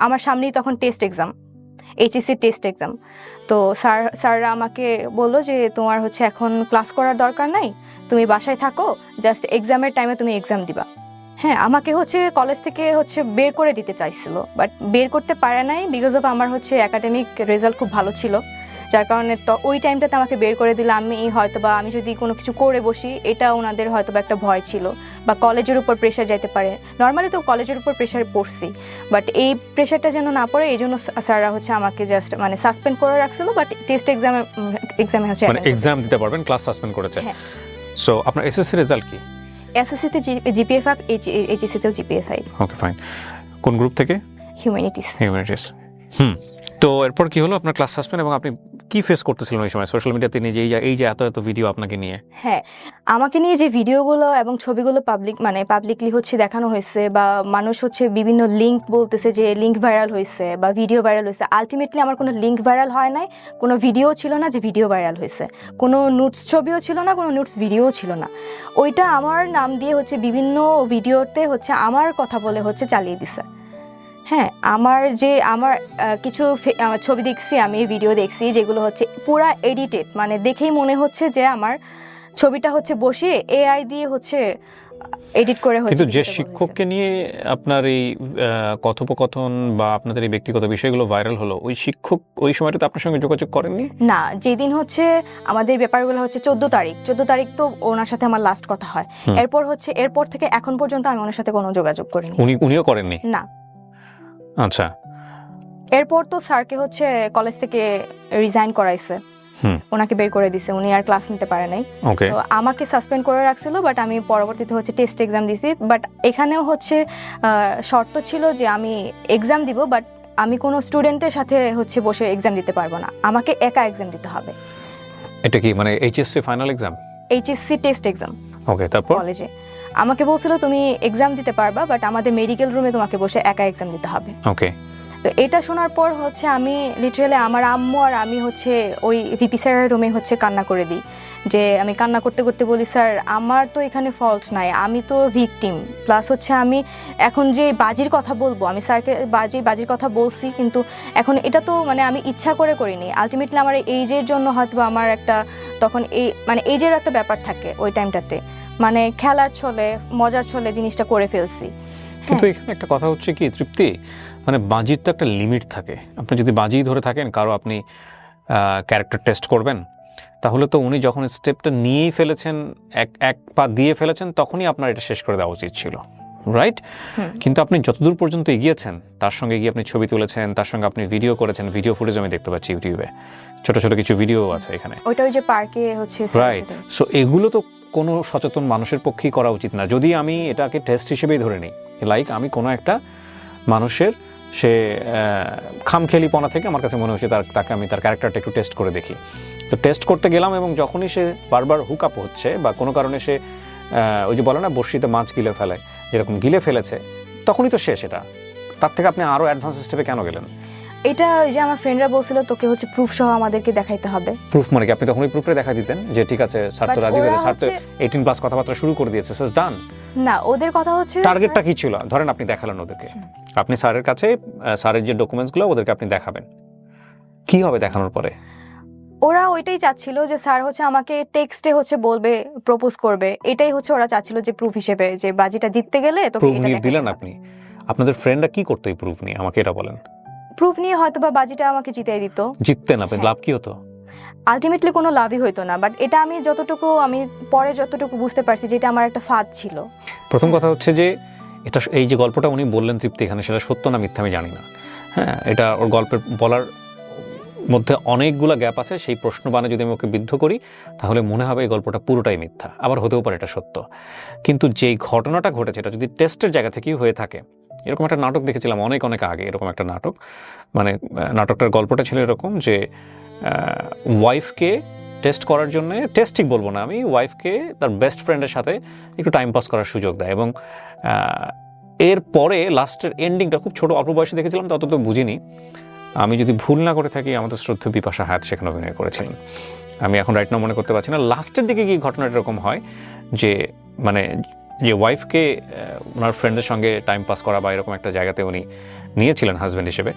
আমার সামনেই তখন test exam, HSC test exam. তো স্যাররা আমাকে বললো যে তোমার হচ্ছে এখন ক্লাস করার দরকার নাই, তুমি বাসায় থাকো, জাস্ট এক্সামের টাইমে তুমি এক্সাম দিবা। হ্যাঁ আমাকে হচ্ছে কলেজ থেকে হচ্ছে বের করে দিতে চাইছিল, বাট বের করতে পারে নাই বিকজ অফ আমার হচ্ছে একাডেমিক রেজাল্ট খুব ভালো ছিল, যার কারণে তো ওই টাইমটাতে আমাকে বের করে দিলে আমি হয়তো বা আমি যদি কোনো কিছু করে বসি এটা ওনাদের হয়তো বা একটা ভয় ছিল, বা কলেজের উপর প্রেশার যেতে পারে। নর্মালি তো কলেজের উপর প্রেশার পড়ছি, বাট এই প্রেশারটা যেন না পড়ে এই জন্য স্যাররা হচ্ছে আমাকে জাস্ট মানে সাসপেন্ড করে রাখছিল, বাট টেস্ট এক্সামে হচ্ছে মানে এক্সাম দিতে পারবেন, ক্লাস সাসপেন্ড করেছে। হ্যাঁ। সো আপনার এসএসসি রেজাল্ট কি? এসএসসিতে জিপিএ 5, এইচএসসিতেও জিপিএ 5। Okay fine. কোন গ্রুপ থেকে? হিউম্যানিটিস। হিউম্যানিটিস। তো এরপর কি হলো? আপনার ক্লাস সাসপেন্ড, এবং আপনি কি ফেস করতেছিলেন ওই সময় সোশ্যাল মিডিয়াতে নিয়ে, যে এই যে এত ভিডিও আপনাকে নিয়ে? হ্যাঁ আমাকে নিয়ে যে ভিডিওগুলো এবং ছবিগুলো পাবলিকলি হচ্ছে দেখানো হয়েছে, বা মানুষ হচ্ছে বিভিন্ন লিঙ্ক বলতেছে যে লিঙ্ক ভাইরাল হয়েছে বা ভিডিও ভাইরাল হয়েছে। আলটিমেটলি আমার কোনো লিঙ্ক ভাইরাল হয় নাই, কোনো ভিডিও ছিল না যে ভিডিও ভাইরাল হয়েছে, কোনো নোটস ছবিও ছিল না, কোনো নোটস ভিডিওও ছিল না। ওইটা আমার নাম দিয়ে হচ্ছে বিভিন্ন ভিডিওতে হচ্ছে আমার কথা বলে হচ্ছে চালিয়ে দিছে। হ্যাঁ আমার কিছু আমার ছবি দেখছি, আমি ভিডিও দেখছি যেগুলো হচ্ছে পুরা এডিটেড, মানে দেখেই মনে হচ্ছে যে আমার ছবিটা হচ্ছে বসিয়ে এআই দিয়ে হচ্ছে এডিট করে হচ্ছে। কিন্তু যে শিক্ষককে নিয়ে আপনার এই কথোপকথন বা আপনাদের এই ব্যক্তিগত বিষয়গুলো ভাইরাল হলো, ওই শিক্ষক ওই সময়টাতে আপনার সঙ্গে যোগাযোগ করেননি? না, যেদিন হচ্ছে আমাদের ব্যাপারগুলো হচ্ছে 14 তারিখ তো ওনার সাথে আমার লাস্ট কথা হয়। এরপর থেকে এখন পর্যন্ত আমি ওনার সাথে কোনো যোগাযোগ করিনি। উনিও করেননি? না। আচ্ছা। এরপর তো স্যারকে হচ্ছে কলেজ থেকে রিজাইন করাইছে, ওনাকে বের করে দিছে, উনি আর ক্লাস নিতে পারে নাই। তো আমাকে সাসপেন্ড করে রাখছিল, বাট আমি পরবর্তীতে হচ্ছে টেস্ট এক্সাম দিছি। বাট এখানেও হচ্ছে শর্ত ছিল যে আমি এক্সাম দিব, বাট আমি কোনো স্টুডেন্টের সাথে হচ্ছে বসে এক্সাম দিতে পারবো না, আমাকে একা এক্সাম দিতে হবে। এটা কি মানে HSC final exam? HSC test exam. Okay, তারপর কলেজে আমাকে বলছিল তুমি এক্সাম দিতে পারবা, বাট আমাদের মেডিকেল রুমে তোমাকে বসে একা এক্সাম দিতে হবে। ওকে। তো এটা শোনার পর হচ্ছে আমি লিটারালি আমার আম্মু আর আমি হচ্ছে ওই ভিপি স্যারের রুমে হচ্ছে কান্না করে দিই, যে আমি কান্না করতে করতে বলি স্যার আমার তো এখানে ফল্ট নাই, আমি তো ভিকটিম, প্লাস হচ্ছে আমি এখন যে বাজির কথা বলবো, আমি স্যারকে বাজির কথা বলছি, কিন্তু এখন এটা তো মানে আমি ইচ্ছা করে করিনি, আলটিমেটলি আমার এইজের জন্য হয়তো আমার একটা তখন মানে এইজের একটা ব্যাপার থাকে ওই টাইমটাতে, মানে খেলার ছলে মজার ছলে জিনিসটা করে ফেলছি। কিন্তু এখানে একটা কথা হচ্ছে কি তৃপ্তি, মানে বাজির তো একটা লিমিট থাকে। আপনি যদি বাজি ধরে থাকেন কারো আপনি ক্যারেক্টার টেস্ট করবেন, তাহলে তো উনি যখন স্টেপটা নিয়েই ফেলেছেন, এক পা দিয়ে ফেলেছেন, তখনই আপনার এটা শেষ করে দেওয়া উচিত ছিল, রাইট? কিন্তু আপনি যতদূর পর্যন্ত এগিয়েছেন, তার সঙ্গে গিয়ে আপনি ছবি তুলেছেন, তার সঙ্গে আপনি ভিডিও করেছেন, ভিডিও ফুটেজ আমি দেখতে পাচ্ছি ইউটিউবে, ছোট ছোট কিছু ভিডিও আছে এখানে, ওইটা ওই যে পার্কে হচ্ছে, রাইট? সো এগুলো তো কোনো সচেতন মানুষের পক্ষেই করা উচিত না। যদি আমি এটাকে টেস্ট হিসেবেই ধরে নিই, লাইক আমি কোনো একটা মানুষের সে খামখেয়ালিপনা থেকে আমার কাছে মনে হচ্ছে তাকে আমি তার ক্যারেক্টারটা একটু টেস্ট করে দেখি। তো টেস্ট করতে গেলাম, এবং যখনই সে বারবার হুক আপ হচ্ছে বা কোনো কারণে সে ওই যে বলে না বড়শিতে মাছ গিলে ফেলে, যেরকম গিলে ফেলেছে, তখনই তো শেষ। এটা তার থেকে আপনি আরও অ্যাডভান্স স্টেপে কেন গেলেন? এটা ওই যে আমার ফ্রেন্ডরা বলছিল তোকে হচ্ছে প্রুফ সহ আমাদেরকে দেখাইতে হবে। প্রুফ মানে কি? আপনি তখনই প্রুফটা দেখা দিতেন যে ঠিক আছে স্যার তো রাজি হয়েছে, স্যার তো 18+ কথাবার্তা শুরু করে দিয়েছে, স্যার ডান। না, ওদের কথা হচ্ছে টার্গেটটা কি ছিল? ধরেন আপনি দেখালেন ওদেরকে, আপনি স্যারের কাছে স্যারের যে ডকুমেন্টসগুলো ওদেরকে আপনি দেখাবেন, কি হবে দেখানোর পরে? ওরা ওইটাই চাচ্ছিল যে স্যার হচ্ছে আমাকে টেক্সটে হচ্ছে বলবে, প্রপোজ করবে, এটাই হচ্ছে ওরা চাচ্ছিল যে প্রুফ হিসেবে, যে বাজিটা জিততে গেলে তো প্রুফ নিয়ে দিলেন আপনি। আপনাদের ফ্রেন্ডরা কি করতো এই প্রুফ নিয়ে, আমাকে এটা বলেন। প্রুফ নিয়ে হয়তো বা বাজিটা আমাকে জিতিয়ে দিত। জিততেন আপনি, লাভ কি হতো? আলটিমেটলি কোনো লাভই হতো না, বাট এটা আমি পরে যতটুকু বুঝতে পারছি যে এটা আমার একটা ফাঁদ ছিল। প্রথম কথা হচ্ছে যে এটা, এই যে গল্পটা উনি বললেন তৃপ্তি এখানে, সেটা সত্য না মিথ্যা আমি জানি না। হ্যাঁ, এটা ওর গল্পের বলার মধ্যে অনেকগুলো গ্যাপ আছে। সেই প্রশ্নবাণে যদি আমি ওকে বিদ্ধ করি তাহলে মনে হবে এই গল্পটা পুরোটাই মিথ্যা, আবার হতেও পারে এটা সত্য। কিন্তু যেই ঘটনাটা ঘটেছে এটা যদি টেস্টের জায়গা থেকেই হয়ে থাকে, এরকম একটা নাটক দেখেছিলাম অনেক আগে, এরকম একটা নাটক, মানে নাটকটার গল্পটা ছিল এরকম যে ওয়াইফকে টেস্ট করার জন্য, টেস্ট ঠিক বলবো না আমি, ওয়াইফকে তার বেস্ট ফ্রেন্ডের সাথে একটু টাইম পাস করার সুযোগ দেয়। এবং এর পরে লাস্টের এন্ডিংটা খুব ছোট, অল্প বয়সে দেখেছিলাম, তত তো বুঝিনি। আমি যদি ভুল না করে থাকি, আমাদের শ্রদ্ধেয় বিপাশা হায়াত সেখানে অভিনয় করেছিলেন। আমি এখন রাইট নাও মনে করতে পারছি না। লাস্টের দিকে গিয়ে ঘটনাটা এরকম হয় যে মানে যে ওয়াইফকে ওনার ফ্রেন্ডের সঙ্গে টাইম পাস করা বা এরকম একটা জায়গাতে উনি নিয়েছিলেন হাজব্যান্ড হিসেবে,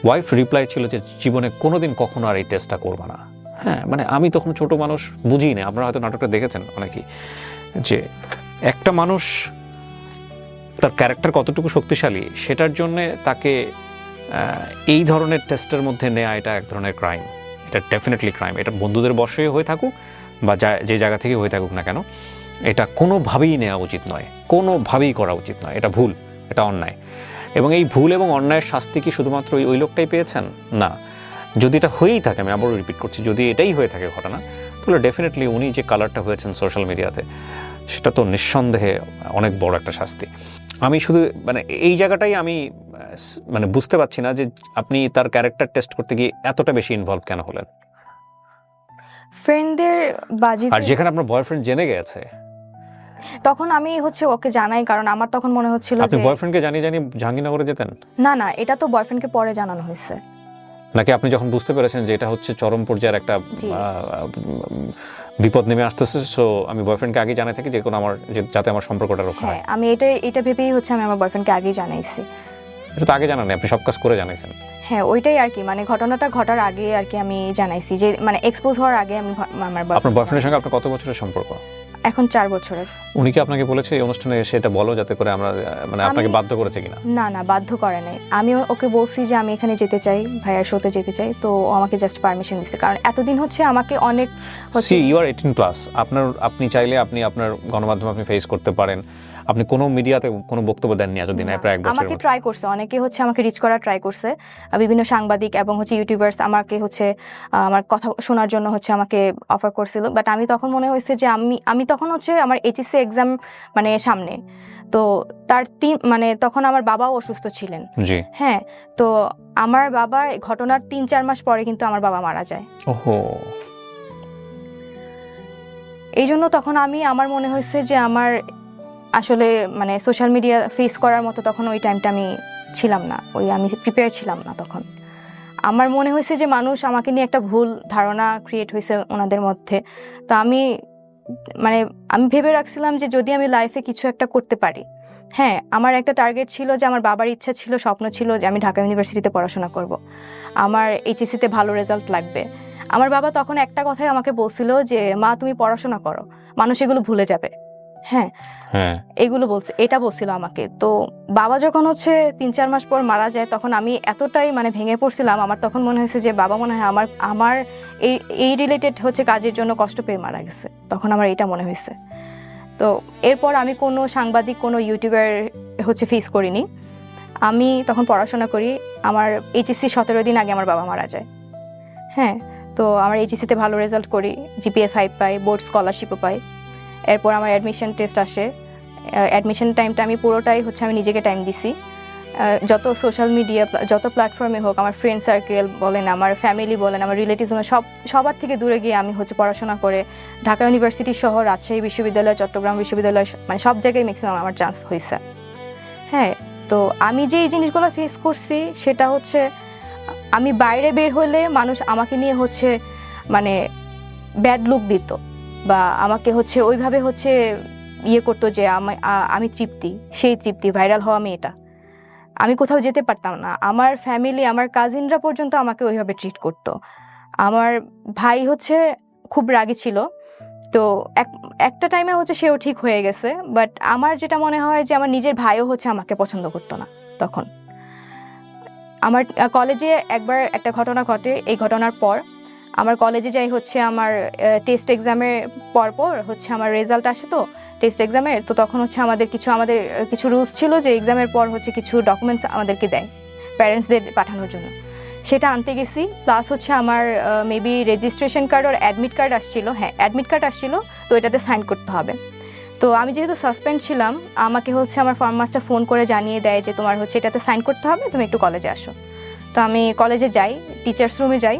ওয়াইফ রিপ্লাই ছিল যে জীবনে কোনোদিন কখনো আর এই টেস্টটা করবে না। হ্যাঁ, মানে আমি তখন ছোট মানুষ, বুঝি না, আপনারা হয়তো নাটকটা দেখেছেন অনেকেই, যে একটা মানুষ তার ক্যারেক্টার কতটুকু শক্তিশালী সেটার জন্যে তাকে এই ধরনের টেস্টের মধ্যে নেওয়া, এটা এক ধরনের ক্রাইম। এটা ডেফিনেটলি ক্রাইম। এটা বন্ধুদের বশে হয়ে থাকুক বা যে জায়গা থেকে হয়ে থাকুক না কেন, এটা কোনোভাবেই নেওয়া উচিত নয়, কোনোভাবেই করা উচিত নয়। এটা ভুল, এটা অন্যায়। এবং এই ভুল এবং অন্যায়ের শাস্তি কি শুধুমাত্র ওই লোকটাই পেয়েছেন? না, যদি এটা হয়েই থাকে, আমি আবারও রিপিট করছি, যদি এটাই হয়ে থাকে ঘটনা, তাহলে ডেফিনেটলি উনি যে কালারটা হয়েছেন সোশ্যাল মিডিয়াতে, সেটা তো নিঃসন্দেহে অনেক বড় একটা শাস্তি। আমি শুধু মানে এই জায়গাটাই আমি মানে বুঝতে পারছি না যে আপনি তার ক্যারেক্টার টেস্ট করতে গিয়ে এতটা বেশি ইনভলভ কেন হলেন। ফ্রেন্ডদের বাজি, আর যেখানে আপনার বয়ফ্রেন্ড জেনে গেছে, তখন আমি হচ্ছে ওকে জানাই, কারণ আমার তখন মনে হচ্ছিল আপনি যে বয়ফ্রেন্ডকে জানিয়ে জাহাঙ্গীরনগরে যেতেন? না, এটা তো বয়ফ্রেন্ডকে পরে জানানো হয়েছে। নাকি আপনি যখন বুঝতে পেরেছেন যে এটা হচ্ছে চরম পর্যায়ের একটা বিপদ নেমে আসতেছে, সো আমি বয়ফ্রেন্ডকে আগে জানাই থাকি যে কোনো আমার যাতে আমার সম্পর্কটা রক্ষা হয়? আমি এটা ভেবেই হচ্ছে আমি আমার বয়ফ্রেন্ডকে আগেই জানাইছি। এটা তো আগে জানানি, আপনি সব কাজ করে জানাইছেন। হ্যাঁ, ওইটাই আর কি, মানে ঘটনাটা ঘটার আগে আর কি আমি জানাইছি, যে মানে এক্সপোজ হওয়ার আগে আমি আপনার বয়ফ্রেন্ডের সঙ্গে আপনার কত বছরের সম্পর্ক? এখন 4 বছরের। উনি কি আপনাকে বলেছে এই অনুষ্ঠানে এসে এটা বলো, যাতে করে আমরা, মানে আপনাকে বাধ্য করেছে কিনা? না, বাধ্য করে নাই। আমি ওকে বলছি যে আমি এখানে যেতে চাই, ভাইয়ার শোতে যেতে চাই, তো ও আমাকে জাস্ট পারমিশন দিচ্ছে, কারণ এতদিন হচ্ছে আমাকে অনেক সি ইউ আর 18+, আপনি চাইলে আপনি আপনার গণমাধ্যমে আপনি ফেস করতে পারেন। আপনি কোনো মিডিয়াতে কোনো বক্তব্য দেননি এতদিন, প্রায় 1 বছর। আমাকে ট্রাই করছে, অনেকে হচ্ছে আমাকে রিচ করার ট্রাই করছে, বিভিন্ন সাংবাদিক এবং হচ্ছে ইউটিউবার্স আমাকে হচ্ছে আমার কথা শোনার জন্য হচ্ছে আমাকে অফার করছিল, বাট আমি তখন মনে হয়েছে যে আমি তখন হচ্ছে আমার এইচএসসি এক্সাম মানে সামনে, তো তার মানে তখন আমার বাবাও অসুস্থ ছিলেন। জি। হ্যাঁ, তো আমার বাবা ঘটনার 3-4 মাস পরে কিন্তু আমার বাবা মারা যায়। ওহো। এই জন্য তখন আমার মনে হয়েছে যে আমার আসলে মানে সোশ্যাল মিডিয়া ফেস করার মতো তখন ওই টাইমটা আমি ছিলাম না, আমি প্রিপেয়ার ছিলাম না তখন। আমার মনে হয়েছে যে মানুষ আমাকে নিয়ে একটা ভুল ধারণা ক্রিয়েট হয়েছে ওনাদের মধ্যে। তো আমি ভেবে রাখছিলাম যে যদি আমি লাইফে কিছু একটা করতে পারি, হ্যাঁ, আমার একটা টার্গেট ছিল যে আমার বাবার ইচ্ছা ছিল, স্বপ্ন ছিল যে আমি ঢাকা ইউনিভার্সিটিতে পড়াশোনা করব, আমার এইচএসসিতে ভালো রেজাল্ট লাগবে। আমার বাবা তখন একটা কথাই আমাকে বলছিল যে মা তুমি পড়াশোনা করো, মানুষ এগুলো ভুলে যাবে। হ্যাঁ, এগুলো এটা বলছিল আমাকে। তো বাবা যখন হচ্ছে 3-4 মাস পর মারা যায়, তখন আমি এতটাই মানে ভেঙে পড়ছিলাম। আমার তখন মনে হয়েছে যে বাবা মনে হয় আমার এই রিলেটেড হচ্ছে কাজের জন্য কষ্ট পেয়ে মারা গেছে, তখন আমার এটা মনে হয়েছে। তো এরপর আমি কোনো সাংবাদিক, কোনো ইউটিউবার হচ্ছে ফেস করিনি। আমি তখন পড়াশোনা করি। আমার এইচএসসি 17 দিন আগে আমার বাবা মারা যায়। হ্যাঁ, তো আমার এইচএসসিতে ভালো রেজাল্ট করি, জিপিএ 5 পাই, বোর্ড স্কলারশিপও পাই। এরপর আমার অ্যাডমিশন টেস্ট আসে। অ্যাডমিশন টাইমটা আমি পুরোটাই হচ্ছে আমি নিজেকে টাইম দিছি। যত সোশ্যাল মিডিয়া, যত প্ল্যাটফর্মে হোক, আমার ফ্রেন্ড সার্কেল বলেন, আমার ফ্যামিলি বলেন, আমার রিলেটিভস, সবার থেকে দূরে গিয়ে আমি হচ্ছে পড়াশোনা করে ঢাকা ইউনিভার্সিটি সহ রাজশাহী বিশ্ববিদ্যালয়, চট্টগ্রাম বিশ্ববিদ্যালয়, মানে সব জায়গায় ম্যাক্সিমাম আমার চান্স হয়েছে। হ্যাঁ, তো আমি যে এই জিনিসগুলো ফেস করছি সেটা হচ্ছে আমি বাইরে বের হলে মানুষ আমাকে নিয়ে হচ্ছে মানে ব্যাড লুক দিত, বা আমাকে হচ্ছে ওইভাবে হচ্ছে করতো যে আমি তৃপ্তি, সেই তৃপ্তি, ভাইরাল হওয়া মেয়েটা। আমি কোথাও যেতে পারতাম না। আমার ফ্যামিলি, আমার কাজিনরা পর্যন্ত আমাকে ওইভাবে ট্রিট করতো। আমার ভাই হচ্ছে খুব রাগী ছিল, তো একটা টাইমে হচ্ছে সেও ঠিক হয়ে গেছে, বাট আমার যেটা মনে হয় যে আমার নিজের ভাইও হচ্ছে আমাকে পছন্দ করতো না তখন। আমার কলেজে একবার একটা ঘটনা ঘটে। এই ঘটনার পর আমার কলেজে যাই হচ্ছে আমার টেস্ট এক্সামের পর হচ্ছে আমার রেজাল্ট আসে, তো টেস্ট এক্সামের, তো তখন হচ্ছে আমাদের কিছু রুলস ছিল যে এক্সামের পর হচ্ছে কিছু ডকুমেন্টস আমাদেরকে দেয় প্যারেন্টসদের পাঠানোর জন্য। সেটা আনতে গেছি, প্লাস হচ্ছে আমার মেবি রেজিস্ট্রেশন কার্ড আর অ্যাডমিট কার্ড আসছিল। হ্যাঁ, অ্যাডমিট কার্ড আসছিল, তো এটাতে সাইন করতে হবে। তো আমি যেহেতু সাসপেন্ড ছিলাম, আমাকে হচ্ছে আমার ফর্ম মাস্টার ফোন করে জানিয়ে দেয় যে তোমার হচ্ছে এটাতে সাইন করতে হবে, তুমি একটু কলেজে আসো। তো আমি কলেজে যাই, টিচার্স রুমে যাই।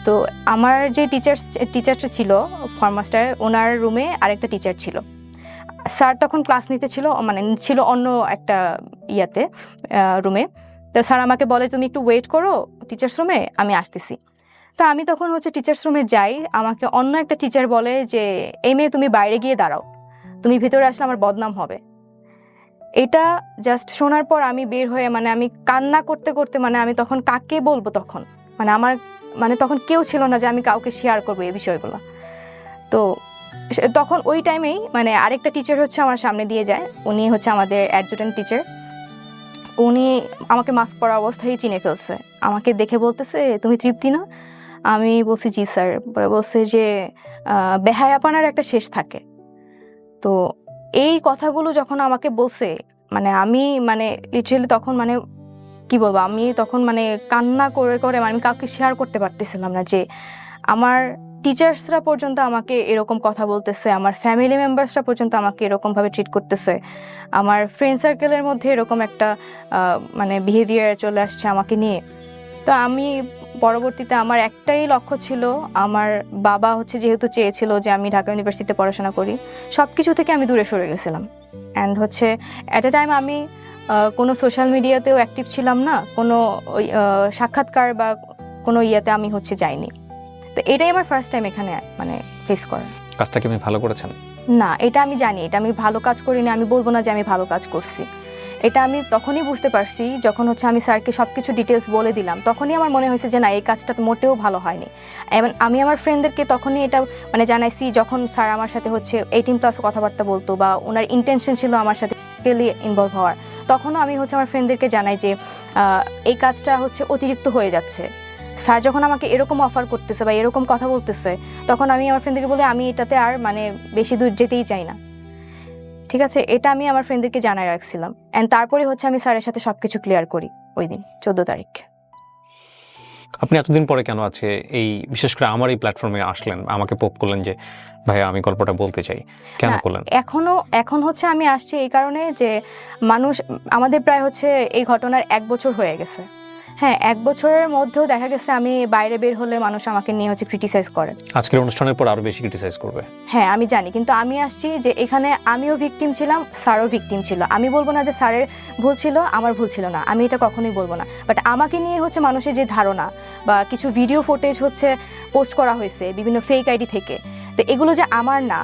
তো আমার যে টিচারটা ছিল ফরমাস্টার, ওনার রুমে আরেকটা টিচার ছিল। স্যার তখন ক্লাস নিতে ছিল, মানে ছিল অন্য একটা রুমে। তো স্যার আমাকে বলে তুমি একটু ওয়েট করো টিচার্স রুমে, আমি আসতেছি। তো আমি তখন হচ্ছে টিচার্স রুমে যাই, আমাকে অন্য একটা টিচার বলে যে এই মেয়ে তুমি বাইরে গিয়ে দাঁড়াও, তুমি ভিতরে আসলে আমার বদনাম হবে। এটা জাস্ট শোনার পর আমি বের হয়ে, মানে আমি কান্না করতে করতে, মানে আমি তখন কাকে বলবো, তখন মানে আমার মানে তখন কেউ ছিল না যে আমি কাউকে শেয়ার করবো এই বিষয়গুলো। তো তখন ওই টাইমেই মানে আরেকটা টিচার হচ্ছে আমার সামনে দিয়ে যায়, উনি হচ্ছে আমাদের অ্যাডজুটেন্ট টিচার। উনি আমাকে মাস্ক পরা অবস্থায় চিনে ফেলছে, আমাকে দেখে বলতেছে তুমি তৃপ্তি না? আমি বলছি জি স্যার। পরে বলছে যে বেহায়াপনার একটা শেষ থাকে। তো এই কথাগুলো যখন আমাকে বলছে, মানে আমি মানে লিটারেলি তখন মানে কি বলবো, আমি তখন মানে কান্না করে করে আমি কাউকে শেয়ার করতে পারতেছিলাম না যে আমার টিচার্সরা পর্যন্ত আমাকে এরকম কথা বলতেছে, আমার ফ্যামিলি মেম্বার্সরা পর্যন্ত আমাকে এরকমভাবে ট্রিট করতেছে, আমার ফ্রেন্ড সার্কেলের মধ্যে এরকম একটা মানে বিহেভিয়ার চলে আসছে আমাকে নিয়ে। তো আমি পরবর্তীতে আমার একটাই লক্ষ্য ছিল, আমার বাবা হচ্ছে যেহেতু চেয়েছিল যে আমি ঢাকা ইউনিভার্সিটিতে পড়াশোনা করি, সব কিছু থেকে আমি দূরে সরে গেছিলাম। অ্যান্ড হচ্ছে অ্যাট এ টাইম আমি কোনো সোশ্যাল মিডিয়াতেও অ্যাক্টিভ ছিলাম না, কোনো সাক্ষাৎকার বা কোনো ইয়েতে আমি হচ্ছে যাইনি। তো এটাই আমার ফার্স্ট টাইম এখানে মানে ফেস করা। কাজটা কি আপনি ভালো করেছেন? না, এটা আমি জানি এটা আমি ভালো কাজ করিনি, আমি বলবো না যে আমি ভালো কাজ করছি। এটা আমি তখনই বুঝতে পারছি যখন হচ্ছে আমি স্যারকে সব কিছু ডিটেলস বলে দিলাম, তখনই আমার মনে হয়েছে যে না, এই কাজটা মোটেও ভালো হয়নি। এবং আমি আমার ফ্রেন্ডদেরকে তখনই এটা মানে জানাইছি যখন স্যার আমার সাথে হচ্ছে 18+ কথাবার্তা বলতো বা ওনার ইন্টেনশন ছিল আমার সাথে ইনভলভ হওয়ার, তখনও আমি হচ্ছে আমার ফ্রেন্ডদেরকে জানাই যে এই কাজটা হচ্ছে অতিরিক্ত হয়ে যাচ্ছে। স্যার যখন আমাকে এরকম অফার করতেছে বা এরকম কথা বলতেছে, তখন আমি আমার ফ্রেন্ডদেরকে বলি আমি এটাতে আর মানে বেশি দূর যেতেই চাই না। ঠিক আছে, এটা আমি আমার ফ্রেন্ডদেরকে জানাই রাখছিলাম। অ্যান্ড তারপরে হচ্ছে আমি স্যারের সাথে সব কিছু ক্লিয়ার করি ওই দিন 14 তারিখ। আপনি এতদিন পরে কেন আছে এই বিশেষ করে আমার এই প্ল্যাটফর্মে আসলেন, আমাকে পোক করলেন যে ভাইয়া আমি গল্পটা বলতে চাই, কেন করলেন? এখন হচ্ছে আমি আসছি এই কারণে যে মানুষ আমাদের প্রায় হচ্ছে এই ঘটনার 1 বছর হয়ে গেছে। হ্যাঁ, 1 বছরের মধ্যেও দেখা গেছে আমি বাইরে বের হলে মানুষ আমাকে নিয়ে হচ্ছে ক্রিটিসাইজ করে। আজকের অনুষ্ঠানের পর আরো বেশি ক্রিটিসাইজ করবে। হ্যাঁ আমি জানি, কিন্তু আমি আসছি যে এখানে আমিও ভিকটিম ছিলাম, স্যারও ভিকটিম ছিল। আমি বলবো না যে স্যারের ভুল ছিল, আমার ভুল ছিল না, আমি এটা কখনোই বলবো না। বাট আমাকে নিয়ে হচ্ছে মানুষের যে ধারণা বা কিছু ভিডিও ফুটেজ হচ্ছে পোস্ট করা হয়েছে বিভিন্ন ফেক আইডি থেকে, তো এগুলো যে আমার না,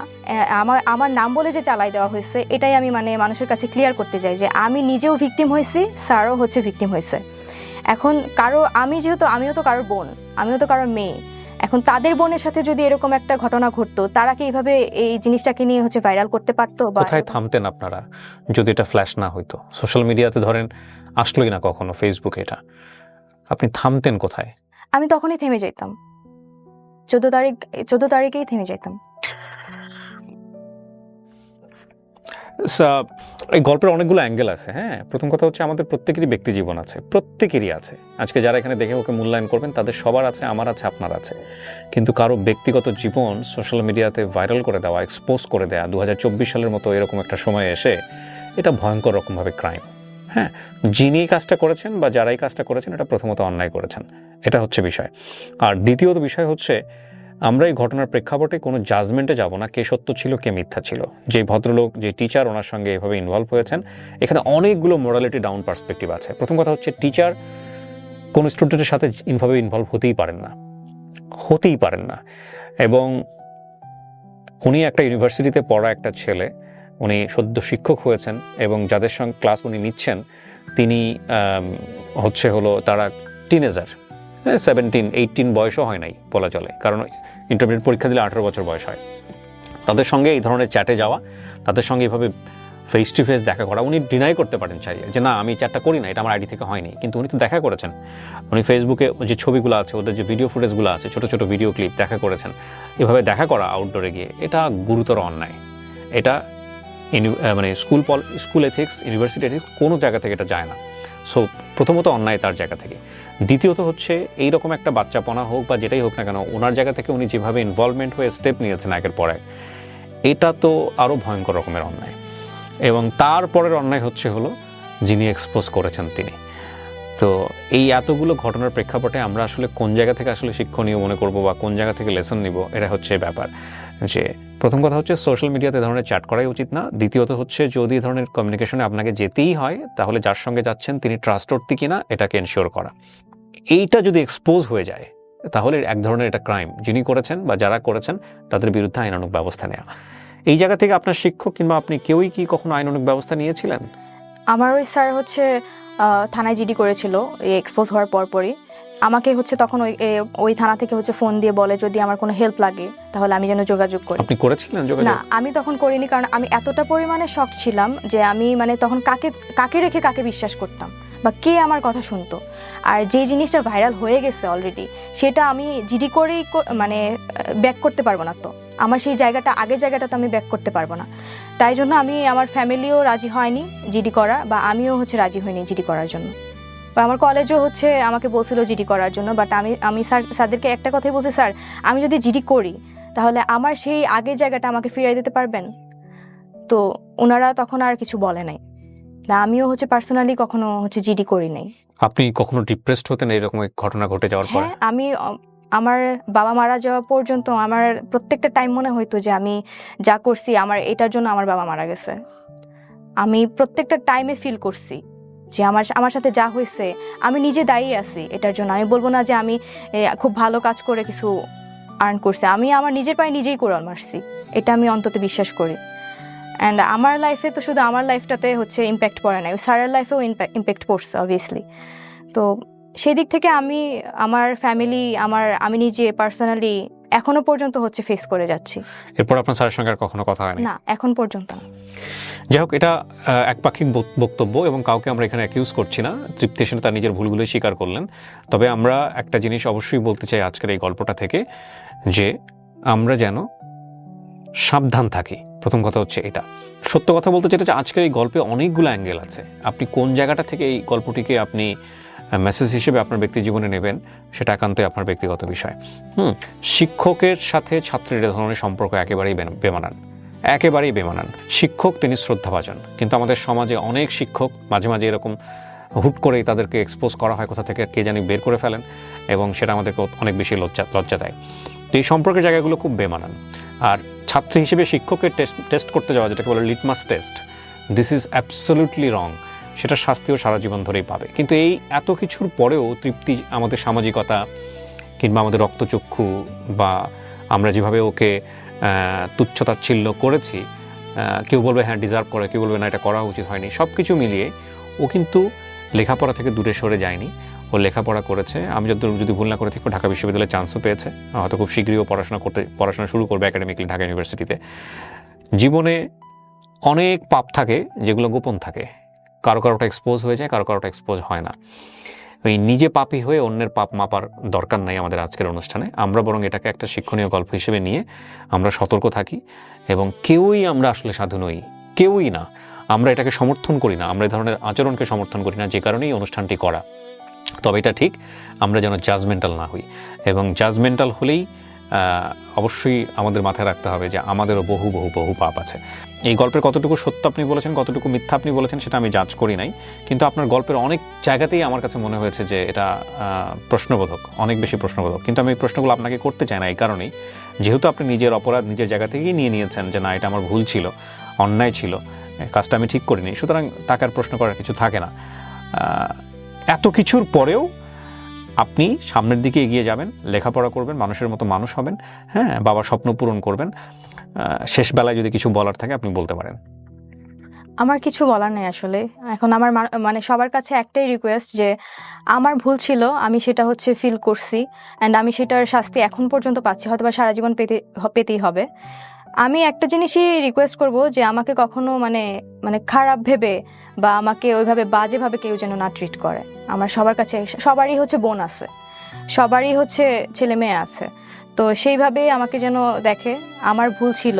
আমার নাম বলে যে চালাই দেওয়া হয়েছে, এটাই আমি মানে মানুষের কাছে ক্লিয়ার করতে চাই যে আমি নিজেও ভিকটিম হয়েছি, স্যারও হচ্ছে ভিকটিম হয়েছে। এখন আমিও তো কারোর বোন, আমিও তো কারোর মেয়ে। এখন তাদের বোনের সাথে যদি এরকম একটা ঘটনা ঘটতো, তারা কি এইভাবে এই জিনিসটাকে নিয়ে হচ্ছে ভাইরাল করতে পারতো? কোথায় থামতেন আপনারা যদি এটা ফ্ল্যাশ না হইতো? সোশ্যাল মিডিয়াতে ধরেন আসলোই না কখনো, ফেসবুকে, এটা আপনি থামতেন কোথায়? আমি তখনই থেমে যেতাম, 14 তারিখেই থেমে যেতাম। এই গল্পের অনেকগুলো অ্যাঙ্গেল আছে। হ্যাঁ, প্রথম কথা হচ্ছে আমাদের প্রত্যেকেরই ব্যক্তি জীবন আছে, প্রত্যেকেরই আছে। আজকে যারা এখানে দেখে ওকে মূল্যায়ন করবেন তাদের সবার আছে, আমার আছে, আপনার আছে। কিন্তু কারো ব্যক্তিগত জীবন সোশ্যাল মিডিয়াতে ভাইরাল করে দেওয়া, এক্সপোজ করে দেওয়া 2024 সালের মতো এরকম একটা সময় এসে, এটা ভয়ঙ্কর রকমভাবে ক্রাইম। হ্যাঁ, যিনি কাজটা করেছেন বা যারাই কাজটা করেছেন, এটা প্রথমত অন্যায় করেছেন, এটা হচ্ছে বিষয়। আর দ্বিতীয়ত বিষয় হচ্ছে আমরা এই ঘটনার প্রেক্ষাপটে কোনো জাজমেন্টে যাব না কে সত্য ছিল কে মিথ্যা ছিল। যে ভদ্রলোক, যে টিচার ওনার সঙ্গে এভাবে ইনভলভ হয়েছেন, এখানে অনেকগুলো মোরালিটি ডাউন পার্সপেক্টিভ আছে। প্রথম কথা হচ্ছে টিচার কোনো স্টুডেন্টের সাথে ইনভলভ হতেই পারেন না। এবং উনি একটা ইউনিভার্সিটিতে পড়া একটা ছেলে, উনি সদ্য শিক্ষক হয়েছেন এবং যাদের সঙ্গে ক্লাস উনি নিচ্ছেন তিনি তারা টিনেজার, 17-18 বয়সও হয় নাই বলা চলে, কারণ ইন্টারমিডিয়েট পরীক্ষা দিলে 18 বছর বয়স হয়। তাদের সঙ্গে এই ধরনের চ্যাটে যাওয়া, তাদের সঙ্গে এভাবে ফেস টু ফেস দেখা করা, উনি ডিনাই করতে পারেন চাইলে যে না আমি চ্যাটটা করি না, এটা আমার আইডি থেকে হয়নি, কিন্তু উনি তো দেখা করেছেন। উনি ফেসবুকে যে ছবিগুলো আছে, ওদের যে ভিডিও ফুটেজগুলো আছে, ছোটো ছোটো ভিডিও ক্লিপ দেখা করেছেন। এভাবে দেখা করা আউটডোরে গিয়ে, এটা গুরুতর অন্যায়। এটা মানে স্কুল এথিক্স, ইউনিভার্সিটি এথিক্স কোনো জায়গা থেকে এটা যায় না। সো প্রথমত অন্যায় তার জায়গা থেকে। দ্বিতীয়ত হচ্ছে এইরকম একটা বাচ্চাপনা হোক বা যেটাই হোক না কেন, ওনার জায়গা থেকে উনি যেভাবে ইনভলভমেন্ট হয়ে স্টেপ নিয়েছেন একের পর এক, এটা তো আরও ভয়ঙ্কর রকমের অন্যায়। এবং তারপরের অন্যায় হচ্ছে যিনি এক্সপোজ করেছেন তিনি। তো এই এতগুলো ঘটনার প্রেক্ষাপটে আমরা আসলে কোন জায়গা থেকে আসলে শিক্ষণীয় মনে করব বা কোন জায়গা থেকে লেসন নিব, এটা হচ্ছে ব্যাপার। যে প্রথম কথা হচ্ছে সোশ্যাল মিডিয়াতে ধরনের চ্যাট করাই উচিত না। দ্বিতীয়ত হচ্ছে যদি ধরনের কমিউনিকেশনে আপনাকে যেতেই হয় তাহলে যার সঙ্গে যাচ্ছেন তিনি ট্রাস্টওর্থি কিনা এটাকে এনশিওর করা। এইটা যদি এক্সপোজ হয়ে যায় তাহলে এক ধরনের এটা ক্রাইম, যিনি করেছেন বা যারা করেছেন তাদের বিরুদ্ধে আইনানুগ ব্যবস্থা নেওয়া। এই জায়গা থেকে আপনার শিক্ষক কিংবা আপনি কেউই কি কখনো আইনানুগ ব্যবস্থা নিয়েছিলেন? আমার ওই স্যার হচ্ছে থানায় জিডি করেছিল এই এক্সপোজ হওয়ার পরপরই। আমাকে হচ্ছে তখন ওই থানা থেকে হচ্ছে ফোন দিয়ে বলে যদি আমার কোনো হেল্প লাগে তাহলে আমি যেন যোগাযোগ করি। আপনি করেছিলেন যোগাযোগ? না, আমি তখন করিনি, কারণ আমি এতটা পরিমাণে শক ছিলাম যে আমি মানে তখন কাকে রেখে কাকে বিশ্বাস করতাম বা কে আমার কথা শুনতো। আর যে জিনিসটা ভাইরাল হয়ে গেছে অলরেডি সেটা আমি জিডি করেই মানে ব্যাক করতে পারবো না। তো আমার সেই জায়গাটা, আগের জায়গাটা তো আমি ব্যাক করতে পারবো না। তাই জন্য আমি, আমার ফ্যামিলিও রাজি হয়নি জিডি করা, বা আমিও হচ্ছে রাজি হইনি জিডি করার জন্য। বা আমার কলেজও হচ্ছে আমাকে বলছিল জিডি করার জন্য, বাট আমি স্যারদেরকে একটা কথাই বলছি, স্যার আমি যদি জিডি করি তাহলে আমার সেই আগের জায়গাটা আমাকে ফিরিয়ে দিতে পারবেন? তো ওনারা তখন আর কিছু বলে নাই। না, আমিও হচ্ছে পার্সোনালি কখনো হচ্ছে জিডি করি নাই। আপনি কখনো ডিপ্রেসড হতেন এরকম ঘটনা ঘটে যাওয়ার পর? হ্যাঁ, আমি আমার বাবা মারা যাওয়া পর্যন্ত আমার প্রত্যেকটা টাইম মনে হইতো যে আমি যা করছি আমার এটার জন্য আমার বাবা মারা গেছে। আমি প্রত্যেকটা টাইমে ফিল করছি যে আমার সাথে যা হয়েছে আমি নিজে দায়ী আছি এটার জন্য। আমি বলবো না যে আমি খুব ভালো কাজ করে কিছু আর্ন করছি, আমি আমার নিজের পায়ে নিজেই কোড়াল মারছি, এটা আমি অন্তত বিশ্বাস করি। অ্যান্ড আমার লাইফে তো শুধু আমার লাইফটাতে হচ্ছে ইম্প্যাক্ট পড়ে নাই, স্যারের লাইফেও ইম্প্যাক্ট পড়ছে অবভিয়াসলি। তো সেই দিক থেকে আমি, আমার ফ্যামিলি, আমি নিজে পার্সোনালি এখনো পর্যন্ত হচ্ছে ফেস করে যাচ্ছি। এরপর আপনার স্যারের সঙ্গে আর কখনো কথা হয়নি? না, এখন পর্যন্ত না। যাই হোক, এটা একপাক্ষিক বক্তব্য এবং কাউকে আমরা এখানে অ্যাকিউজ করছি না। তৃপ্তি সেন তার নিজের ভুলগুলোই স্বীকার করলেন। তবে আমরা একটা জিনিস অবশ্যই বলতে চাই আজকের এই গল্পটা থেকে, যে আমরা যেন সাবধান থাকি। প্রথম কথা হচ্ছে এটা। সত্য কথা বলতে চাই যে আজকের এই গল্পে অনেকগুলো অ্যাঙ্গেল আছে। আপনি কোন জায়গাটা থেকে এই গল্পটিকে আপনি মেসেজ হিসেবে আপনার ব্যক্তি জীবনে নেবেন সেটা একান্তই আপনার ব্যক্তিগত বিষয়। শিক্ষকের সাথে ছাত্রের এ ধরনের সম্পর্ক একেবারেই বেমানান। শিক্ষক তিনি শ্রদ্ধাভাজন, কিন্তু আমাদের সমাজে অনেক শিক্ষক মাঝে মাঝে এরকম হুট করেই তাদেরকে এক্সপোজ করা হয়, কোথা থেকে কে জানি বের করে ফেলেন, এবং সেটা আমাদেরকে অনেক বেশি লজ্জা দেয়। তো এই সম্পর্কের জায়গাগুলো খুব বেমানান। আর ছাত্রী হিসেবে শিক্ষকের টেস্ট করতে যাওয়া, যেটাকে বলে litmus test, this is absolutely রং। সেটা শাস্তিও সারা জীবন ধরেই পাবে। কিন্তু এই এত কিছুর পরেও তৃপ্তি আমাদের সামাজিকতা কিংবা আমাদের রক্তচক্ষু বা আমরা যেভাবে ওকে তুচ্ছতাচ্ছিল্য করেছি, কেউ বলবে হ্যাঁ ডিজার্ভ করে, কেউ বলবে না এটা করা উচিত হয়নি, সব কিছু মিলিয়ে ও কিন্তু লেখাপড়া থেকে দূরে সরে যায়নি। ও লেখাপড়া করেছে। আমি যদি ভুল না করে থাকি ঢাকা বিশ্ববিদ্যালয়ে চান্সও পেয়েছে। হয়তো খুব শীঘ্রই ও পড়াশোনা শুরু করবে একাডেমিক্যালি ঢাকা ইউনিভার্সিটিতে। জীবনে অনেক পাপ থাকে যেগুলো গোপন থাকে, কারোটা এক্সপোজ হয়ে যায়, কারোটা এক্সপোজ হয় না। ওই নিজে পাপী হয়ে অন্যের পাপ মাপার দরকার নাই আমাদের আজকের অনুষ্ঠানে। আমরা বরং এটাকে একটা শিক্ষণীয় গল্প হিসেবে নিয়ে আমরা সতর্ক থাকি, এবং কেউই আমরা আসলে সাধু নই, কেউই না। আমরা এটাকে সমর্থন করি না, আমরা এই ধরনের আচরণকে সমর্থন করি না, যে কারণেই অনুষ্ঠানটি করা। তবে এটা ঠিক, আমরা যেন জাজমেন্টাল না হই, এবং জাজমেন্টাল হলেই অবশ্যই আমাদের মাথায় রাখতে হবে যে আমাদেরও বহু বহু বহু পাপ আছে। এই গল্পের কতটুকু সত্য আপনি বলেছেন, কতটুকু মিথ্যা আপনি বলেছেন সেটা আমি জাজ করি নাই, কিন্তু আপনার গল্পের অনেক জায়গাতেই আমার কাছে মনে হয়েছে যে এটা প্রশ্নবোধক, অনেক বেশি প্রশ্নবোধক। কিন্তু আমি এই প্রশ্নগুলো আপনাকে করতে চাই না এই কারণেই, যেহেতু আপনি নিজের অপরাধ নিজের জায়গা থেকেই নিয়ে নিয়েছেন যে না এটা আমার ভুল ছিল, অন্যায় ছিল, কাজটা আমি ঠিক করিনি, সুতরাং তাকে আর প্রশ্ন করার কিছু থাকে না। এত কিছুর পরেও আপনি সামনের দিকে এগিয়ে যাবেন, লেখাপড়া করবেন, মানুষের মতো মানুষ হবেন, হ্যাঁ, বাবার স্বপ্ন পূরণ করবেন। শেষ বেলায় যদি কিছু বলার থাকে আপনি বলতে পারেন। আমার কিছু বলার নেই আসলে। এখন আমার মানে সবার কাছে একটাই রিকোয়েস্ট যে আমার ভুল ছিল, আমি সেটা হচ্ছে ফিল করছি, অ্যান্ড আমি সেটার শাস্তি এখন পর্যন্ত পাচ্ছি, হয়তো বা সারা জীবন পেতেই হবে। আমি একটা জিনিসই রিকোয়েস্ট করব যে আমাকে কখনো মানে খারাপ ভেবে বা আমাকে ওইভাবে বাজেভাবে কেউ যেন না ট্রিট করে। আমার সবার কাছে, সবারই হচ্ছে বোন আছে, সবারই হচ্ছে ছেলে মেয়ে আছে, তো সেইভাবে আমাকে যেন দেখে। আমার ভুল ছিল,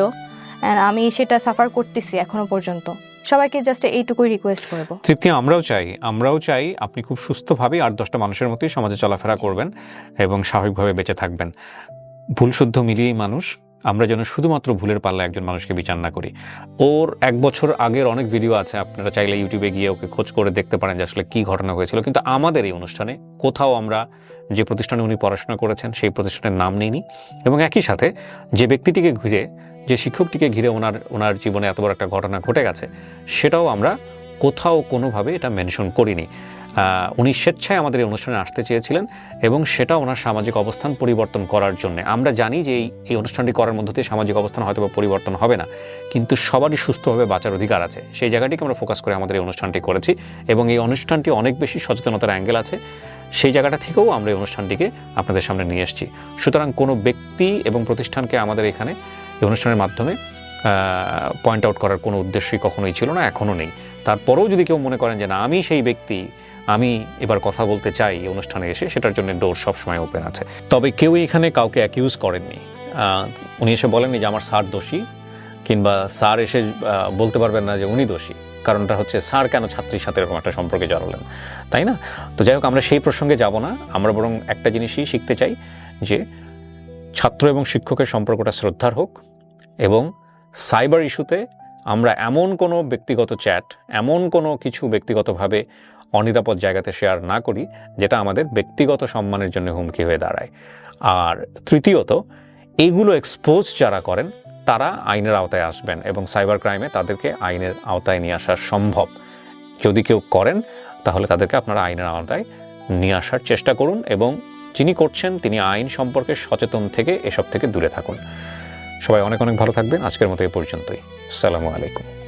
আমি সেটা সাফার করতেছি এখনো পর্যন্ত। সবাইকে জাস্ট এইটুকুই রিকোয়েস্ট করব। তৃপ্তি, আমরাও চাই আপনি খুব সুস্থভাবে আর 10টা মানুষের মতোই সমাজে চলাফেরা করবেন এবং স্বাভাবিকভাবে বেঁচে থাকবেন। ভুল শুদ্ধ মিলিয়েই মানুষ, আমরা যেন শুধুমাত্র ভুলের পাল্লা একজন মানুষকে বিচার না করি। ওর 1 বছর আগের অনেক ভিডিও আছে, আপনারা চাইলে ইউটিউবে গিয়ে ওকে খোঁজ করে দেখতে পারেন যে আসলে কী ঘটনা হয়েছিল। কিন্তু আমাদের এই অনুষ্ঠানে কোথাও আমরা যে প্রতিষ্ঠানে উনি পড়াশোনা করেছেন সেই প্রতিষ্ঠানের নাম নিইনি, এবং একই সাথে যে ব্যক্তিটিকে ঘিরে, যে শিক্ষকটিকে ঘিরে ওনার জীবনে এত বড় একটা ঘটনা ঘটে গেছে, সেটাও আমরা কোথাও কোনোভাবে এটা মেনশন করিনি। উনি স্বেচ্ছায় আমাদের এই অনুষ্ঠানে আসতে চেয়েছিলেন, এবং সেটা ওনার সামাজিক অবস্থান পরিবর্তন করার জন্য। আমরা জানি যে এই অনুষ্ঠানটি করার মধ্য দিয়ে সামাজিক অবস্থান হয়তো বা পরিবর্তন হবে না, কিন্তু সবারই সুস্থভাবে বাঁচার অধিকার আছে, সেই জায়গাটিকে আমরা ফোকাস করে আমাদের এই অনুষ্ঠানটি করেছি। এবং এই অনুষ্ঠানটি অনেক বেশি সচেতনতার অ্যাঙ্গেল আছে, সেই জায়গাটা থেকেও আমরা এই অনুষ্ঠানটিকে আপনাদের সামনে নিয়ে এসেছি। সুতরাং কোনো ব্যক্তি এবং প্রতিষ্ঠানকে আমাদের এখানে এই অনুষ্ঠানের মাধ্যমে পয়েন্ট আউট করার কোনো উদ্দেশ্যই কখনোই ছিল না, এখনও নেই। তারপরেও যদি কেউ মনে করেন যে না আমি সেই ব্যক্তি, আমি এবার কথা বলতে চাই এই অনুষ্ঠানে এসে, সেটার জন্য ডোর সবসময় ওপেন আছে। তবে কেউ এখানে কাউকে অ্যাকিউজ করেননি। উনি এসে বলেননি যে আমার স্যার দোষী, কিংবা স্যার এসে বলতে পারবেন না যে উনি দোষী। কারণটা হচ্ছে স্যার কেন ছাত্রীর সাথে এরকম একটা সম্পর্কে জড়ালেন, তাই না? তো যাই হোক, আমরা সেই প্রসঙ্গে যাব না। আমরা বরং একটা জিনিসই শিখতে চাই যে ছাত্র এবং শিক্ষকের সম্পর্কটা শ্রদ্ধার হোক, এবং সাইবার ইস্যুতে আমরা এমন কোনো ব্যক্তিগত চ্যাট, এমন কোনো কিছু ব্যক্তিগতভাবে অনিরাপদ জায়গাতে শেয়ার না করি যেটা আমাদের ব্যক্তিগত সম্মানের জন্য হুমকি হয়ে দাঁড়ায়। আর তৃতীয়ত, এইগুলো এক্সপোজ যারা করেন তারা আইনের আওতায় আসবেন, এবং সাইবার ক্রাইমে তাদেরকে আইনের আওতায় নিয়ে আসা সম্ভব। যদি কেউ করেন তাহলে তাদেরকে আপনারা আইনের আওতায় নিয়ে আসার চেষ্টা করুন, এবং যিনি করছেন তিনি আইন সম্পর্কে সচেতন থেকে এসব থেকে দূরে থাকুন। সবাই অনেক অনেক ভালো থাকবেন। আজকের মতো এই পর্যন্তই। আসসালামু আলাইকুম।